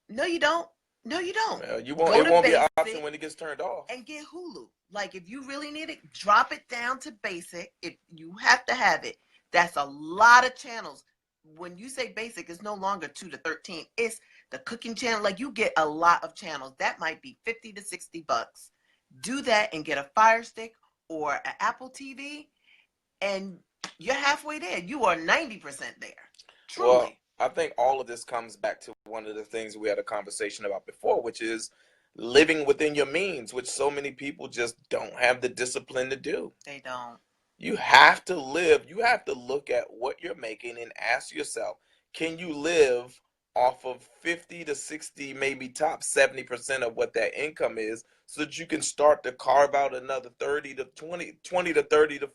No, you don't. No, you don't. Well, it Go won't to be an option basic when it gets turned off. and get Hulu. Like if you really need it, drop it down to basic. If you have to have it, that's a lot of channels. When you say basic, it's no longer 2 to 13. It's the cooking channel. Like you get a lot of channels. That might be 50 to 60 bucks. Do that and get a Fire Stick or an Apple TV, and you're halfway there. You are 90% there. Truly. Well, I think all of this comes back to one of the things we had a conversation about before, which is living within your means, which so many people just don't have the discipline to do. They don't. You have to live, you have to look at what you're making and ask yourself, can you live off of 50 to 60, maybe top 70% of what that income is, so that you can start to carve out another 30 to 20 to 30 to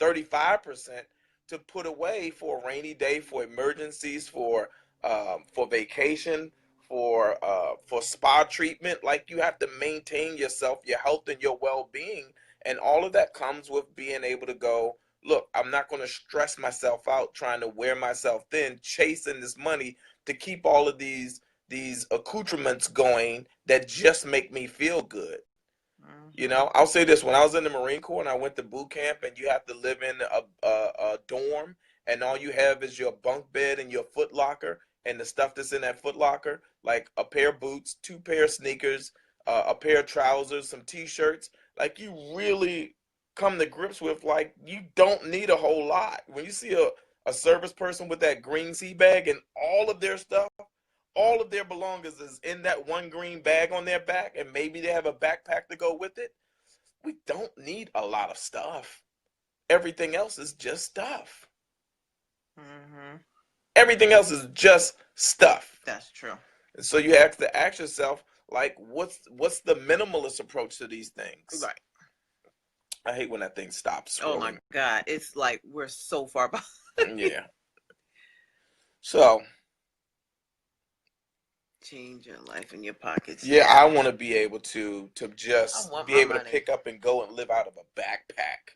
35% to put away for a rainy day, for emergencies, for vacation, for spa treatment. Like you have to maintain yourself, your health, and your well-being, and all of that comes with being able to go, look, I'm not going to stress myself out trying to wear myself thin, chasing this money to keep all of these accoutrements going that just make me feel good. I'll say this: when I was in the Marine Corps and I went to boot camp, and you have to live in a dorm, and all you have is your bunk bed and your foot locker, and the stuff that's in that foot locker, like a pair of boots, 2 pair of sneakers, a pair of trousers, some t-shirts. Like you really come to grips with, like, you don't need a whole lot. When you see a service person with that green sea bag and all of their stuff, all of their belongings is in that one green bag on their back, and maybe they have a backpack to go with it. We don't need a lot of stuff. Everything else is just stuff. Everything else is just stuff. That's true. And so you have to ask yourself, like, what's the minimalist approach to these things? Right. I hate when that thing stops scrolling. Oh my God. It's like we're so far behind. Yeah. So change your life in your pockets. Yeah, I want to be able to just be able money to pick up and go and live out of a backpack.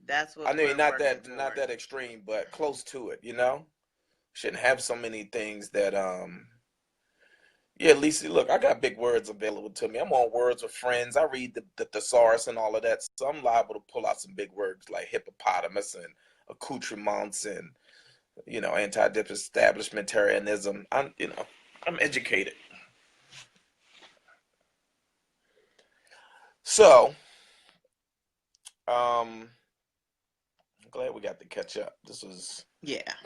That's what I mean, we're not working that towards. extreme, but close to it. Shouldn't have so many things that Yeah, Lisa, look, I got big words available to me. I'm on Words with Friends. I read the thesaurus and all of that, so I'm liable to pull out some big words like hippopotamus and accoutrements and anti-establishmentarianism. I'm educated. So, I'm glad we got to catch up. This was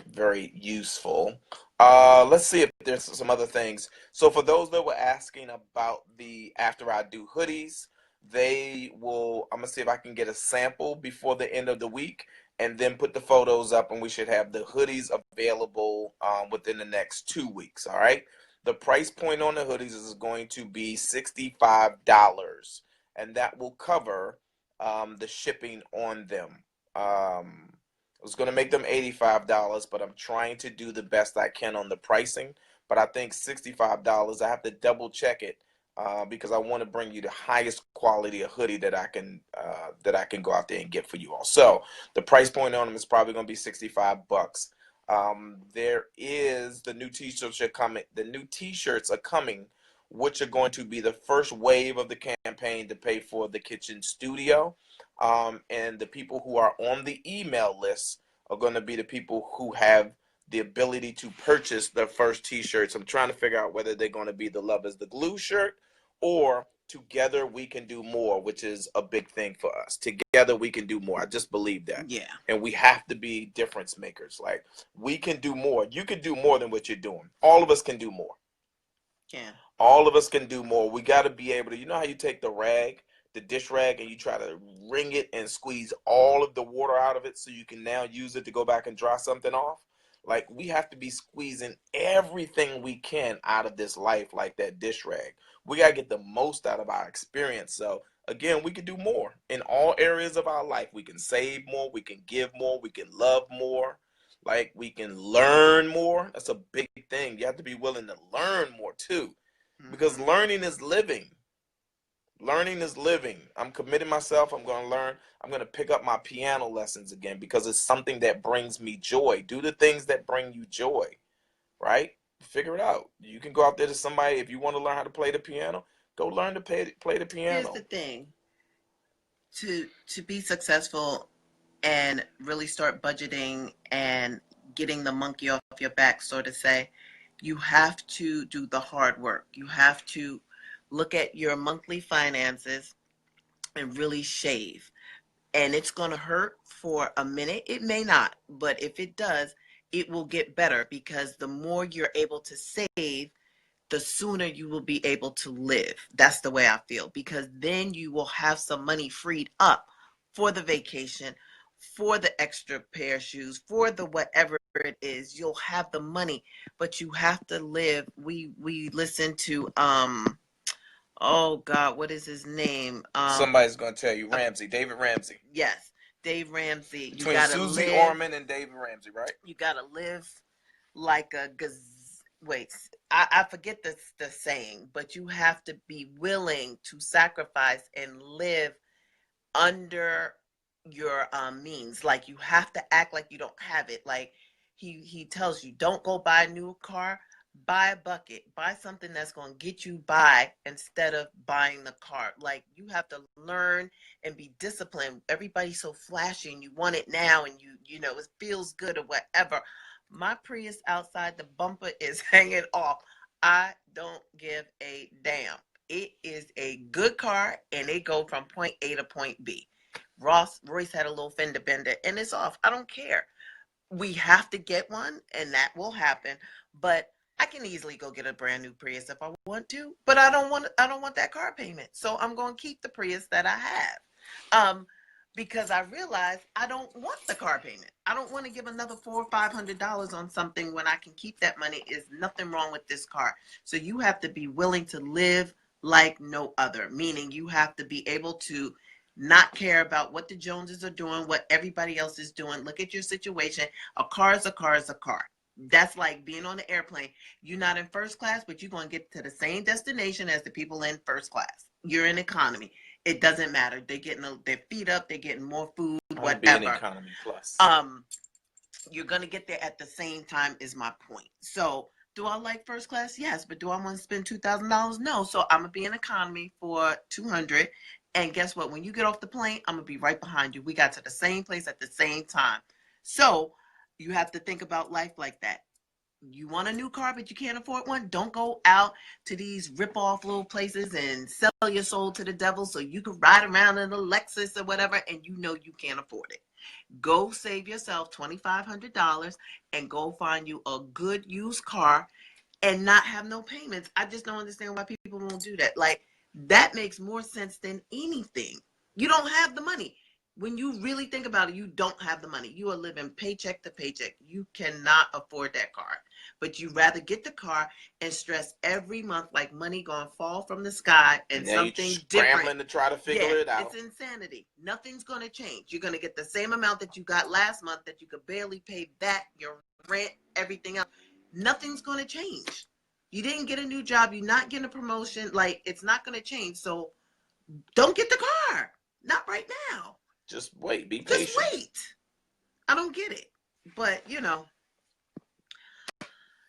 very useful. Let's see if there's some other things. So for those that were asking about the After I Do hoodies, I'm gonna see if I can get a sample before the end of the week and then put the photos up, and we should have the hoodies available within the next 2 weeks. All right. The price point on the hoodies is going to be $65, and that will cover the shipping on them. I was going to make them $85, but I'm trying to do the best I can on the pricing. But I think $65, I have to double check it because I want to bring you the highest quality of hoodie that I can go out there and get for you all. So the price point on them is probably going to be $65. There is the new t-shirts are coming. The new t-shirts are coming, which are going to be the first wave of the campaign to pay for the kitchen studio. And the people who are on the email list are going to be the people who have the ability to purchase their first t-shirts. I'm trying to figure out whether they're going to be the Love is the Glue shirt or together we can do more, which is a big thing for us. Together we can do more. I just believe that. Yeah. And we have to be difference makers. Like, we can do more. You can do more than what you're doing. All of us can do more. Yeah. All of us can do more. We got to be able to, you know how you take the dish rag, and you try to wring it and squeeze all of the water out of it so you can now use it to go back and dry something off? Like, we have to be squeezing everything we can out of this life like that dish rag. We got to get the most out of our experience. So, again, we can do more in all areas of our life. We can save more. We can give more. We can love more. Like, we can learn more. That's a big thing. You have to be willing to learn more, too. Because learning is living. Learning is living. I'm committing myself. I'm going to learn. I'm going to pick up my piano lessons again because it's something that brings me joy. Do the things that bring you joy, right? Figure it out. You can go out there to somebody. If you want to learn how to play the piano, go learn to play the piano. Here's the thing. To be successful and really start budgeting and getting the monkey off your back, so to say, you have to do the hard work. You have to look at your monthly finances and really shave. And it's going to hurt for a minute. It may not, but if it does, it will get better because the more you're able to save, the sooner you will be able to live. That's the way I feel, because then you will have some money freed up for the vacation, for the extra pair of shoes, for the whatever it is. You'll have the money, but you have to live. We listen to oh God, what is his name? Somebody's going to tell you. David Ramsey. Yes, Dave Ramsey. Between Susie Orman and David Ramsey, right? You gotta live like a wait, I forget the saying, but you have to be willing to sacrifice and live under your means. Like, you have to act like you don't have it. Like, he tells you, don't go buy a new car, buy a bucket, buy something that's going to get you by instead of buying the car. Like, you have to learn and be disciplined. Everybody's so flashy and you want it now, and you know it feels good or whatever. My Prius outside, the bumper is hanging off. I don't give a damn. It is a good car, and they go from point A to point B. Royce had a little fender bender, and it's off. I don't care. We have to get one, and that will happen. But I can easily go get a brand new Prius if I want to. But I don't want that car payment, so I'm going to keep the Prius that I have. Because I realize I don't want the car payment. I don't want to give another $400 or $500 on something when I can keep that money. There's nothing wrong with this car. So you have to be willing to live like no other, meaning you have to be able to not care about what the Joneses are doing, what everybody else is doing. Look at your situation. A car is a car is a car. That's like being on the airplane. You're not in first class, but you're going to get to the same destination as the people in first class. You're in economy. It doesn't matter. They're getting their feet up. They're getting more food, whatever. Be an economy plus. You're going to get there at the same time is my point. So do I like first class? Yes. But do I want to spend $2,000? No. So I'm going to be in economy for $200. And guess what? When you get off the plane, I'm going to be right behind you. We got to the same place at the same time. So you have to think about life like that. You want a new car, but you can't afford one? Don't go out to these rip-off little places and sell your soul to the devil so you can ride around in a Lexus or whatever, and you know you can't afford it. Go save yourself $2,500 and go find you a good used car and not have no payments. I just don't understand why people won't do that. Like, that makes more sense than anything. You don't have the money. When you really think about it, you don't have the money. You are living paycheck to paycheck. You cannot afford that car. But you rather get the car and stress every month like money gonna fall from the sky and something different. Scrambling to try to figure it out. It's insanity. Nothing's gonna change. You're gonna get the same amount that you got last month that you could barely pay that, your rent, everything else. Nothing's gonna change. You didn't get a new job. You're not getting a promotion. Like, it's not gonna change. So don't get the car. Not right now. Just wait. Be patient. Just wait. I don't get it. But, you know,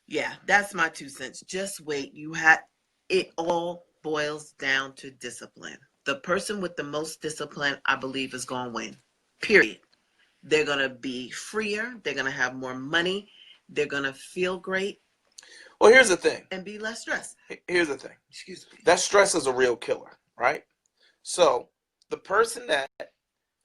yeah, that's my 2 cents. Just wait. It all boils down to discipline. The person with the most discipline, I believe, is going to win. Period. They're going to be freer. They're going to have more money. They're going to feel great. Well, here's the thing. And be less stressed. Here's the thing. Excuse me. That stress is a real killer. right? So the person that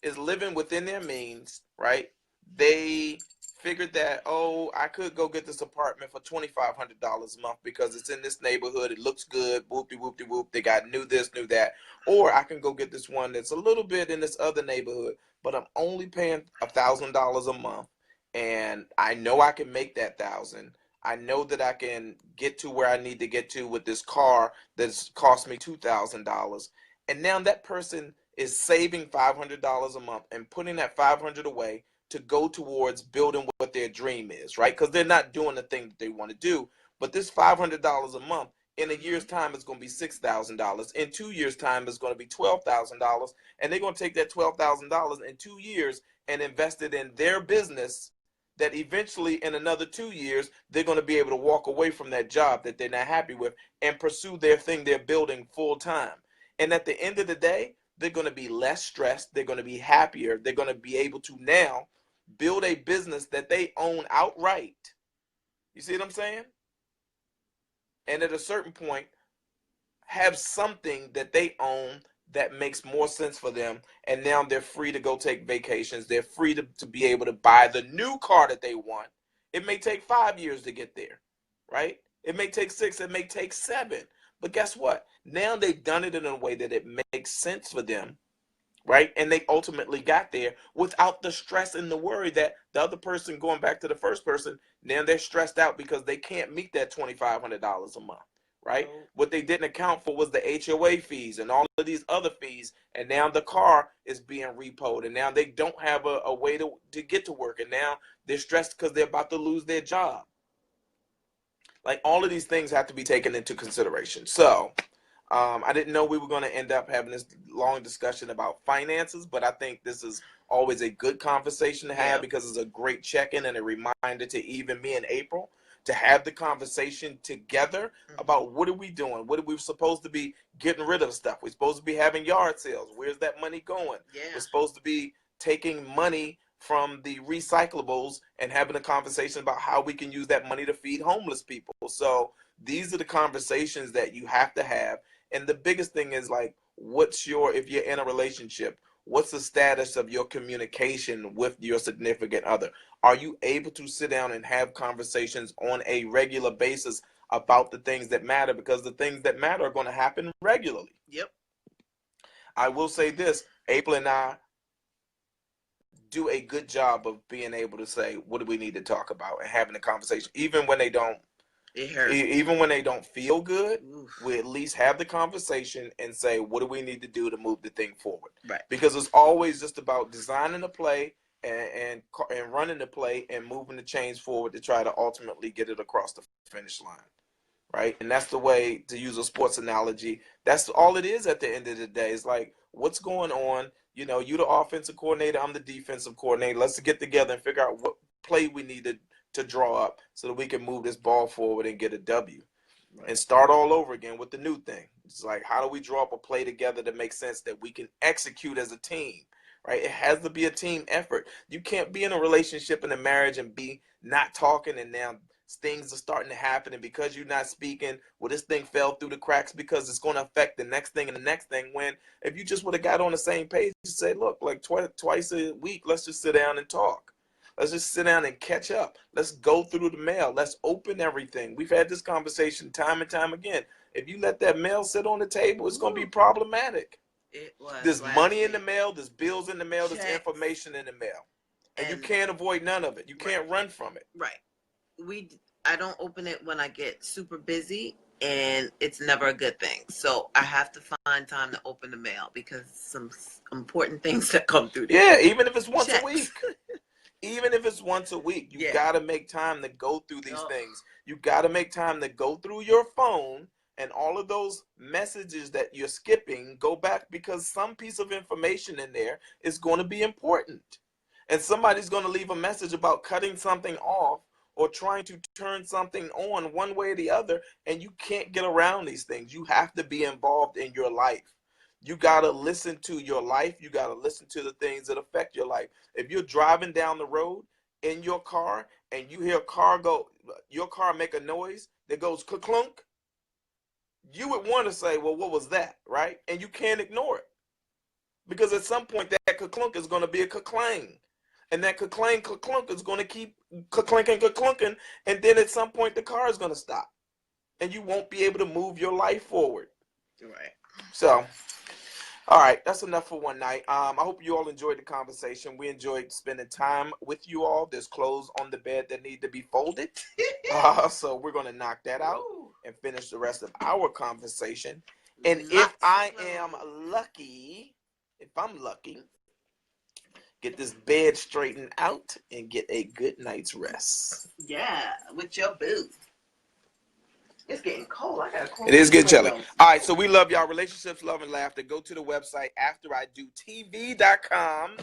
is living within their means, right? They figured that, oh, I could go get this apartment for $2,500 a month because it's in this neighborhood. It looks good. Whoopty whoopty whoop. They got new this, new that. Or I can go get this one that's a little bit in this other neighborhood, but I'm only paying $1,000 a month, and I know I can make that thousand. I know that I can get to where I need to get to with this car that's cost me $2,000. And now that person is saving $500 a month and putting that 500 away to go towards building what their dream is, right? Because they're not doing the thing that they want to do. But this $500 a month in a year's time is going to be $6,000. In 2 years' time is going to be $12,000. And they're going to take that $12,000 in 2 years and invest it in their business, that eventually in another 2 years, they're going to be able to walk away from that job that they're not happy with and pursue their thing they're building full time. And at the end of the day, they're going to be less stressed. They're going to be happier. They're going to be able to now build a business that they own outright. You see what I'm saying? And at a certain point, have something that they own that makes more sense for them. And now they're free to go take vacations. They're free to be able to buy the new car that they want. It may take 5 years to get there, right? It may take 6. It may take 7. But guess what? Now they've done it in a way that it makes sense for them, right? And they ultimately got there without the stress and the worry that the other person, going back to the first person, now they're stressed out because they can't meet that $2,500 a month, right? What they didn't account for was the HOA fees and all of these other fees. And now the car is being repoed. And now they don't have a way to get to work. And now they're stressed because they're about to lose their job. Like, all of these things have to be taken into consideration. So I didn't know we were going to end up having this long discussion about finances, but I think this is always a good conversation to have, because it's a great check-in and a reminder to even me and April to have the conversation together about what are we doing? What are we supposed to be getting rid of stuff? We're supposed to be having yard sales. Where's that money going? We're supposed to be taking money from the recyclables and having a conversation about how we can use that money to feed homeless people. So these are the conversations that you have to have. And the biggest thing is, like, if you're in a relationship, what's the status of your communication with your significant other? Are you able to sit down and have conversations on a regular basis about the things that matter? Because the things that matter are going to happen regularly. I will say this, April and I do a good job of being able to say, what do we need to talk about, and having a conversation, even when they don't. Even when they don't feel good, we at least have the conversation and say, what do we need to do to move the thing forward? Right. Because it's always just about designing a play and running the play and moving the chains forward to try to ultimately get it across the finish line. Right. And that's the way, to use a sports analogy, that's all it is at the end of the day. It's like, what's going on? You know, you the offensive coordinator, I'm the defensive coordinator. Let's get together and figure out what play we need to draw up so that we can move this ball forward and get a W. Right. And start all over again with the new thing. It's like, how do we draw up a play together that makes sense, that we can execute as a team, right? It has to be a team effort. You can't be in a relationship and a marriage and be not talking, and now things are starting to happen, and because you're not speaking, well, this thing fell through the cracks because it's going to affect the next thing and the next thing. When if you just would have got on the same page, you say, look, like twice a week, let's just sit down and talk. Let's just sit down and catch up. Let's go through the mail. Let's open everything. We've had this conversation time and time again. If you let that mail sit on the table, it's going to be problematic. There's money in the mail. There's bills in the mail. There's information in the mail. And you can't avoid none of it. You can't run from it. Right. I don't open it when I get super busy, and it's never a good thing. So I have to find time to open the mail, because some important things that come through there. Yeah, even if it's once a week. Even if it's once a week, you got to make time to go through these things. You got to make time to go through your phone, and all of those messages that you're skipping, go back, because some piece of information in there is going to be important. And somebody's going to leave a message about cutting something off or trying to turn something on one way or the other, and you can't get around these things. You have to be involved in your life. You got to listen to your life. You got to listen to the things that affect your life. If you're driving down the road in your car and you hear your car make a noise that goes clunk, you would want to say, well, what was that, right? And you can't ignore it. Because at some point, that ka-clunk is going to be a ka-clang. And that ka-clang, ka-clunk is going to keep ka-clinking, ka-clunking. And then at some point, the car is going to stop. And you won't be able to move your life forward. Right. So, all right, that's enough for one night. I hope you all enjoyed the conversation. We enjoyed spending time with you all. There's clothes on the bed that need to be folded. So we're going to knock that out and finish the rest of our conversation. And if I am lucky, get this bed straightened out and get a good night's rest. Yeah, with your boo. It's getting cold. I gotta close. It is getting chilly. windows. All right, so we love y'all. Relationships, love, and laughter. Go to the website afteridotv.com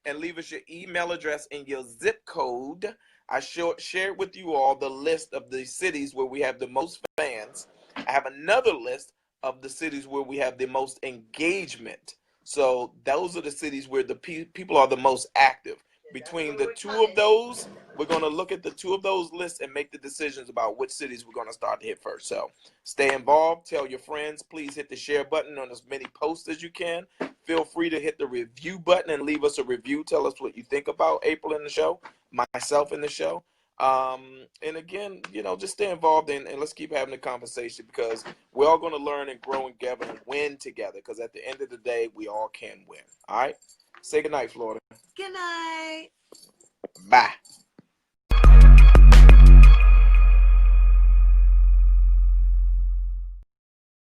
and leave us your email address and your zip code. I shared with you all the list of the cities where we have the most fans. I have another list of the cities where we have the most engagement. So those are the cities where the people are the most active. Between the two of those, we're going to look at the two of those lists and make the decisions about which cities we're going to start to hit first. So stay involved. Tell your friends. Please hit the share button on as many posts as you can. Feel free to hit the review button and leave us a review. Tell us what you think about April in the show, myself in the show. And again, just stay involved and let's keep having the conversation because we're all going to learn and grow together and win together because at the end of the day, we all can win. All right? Say goodnight, Florida. Good night. Bye.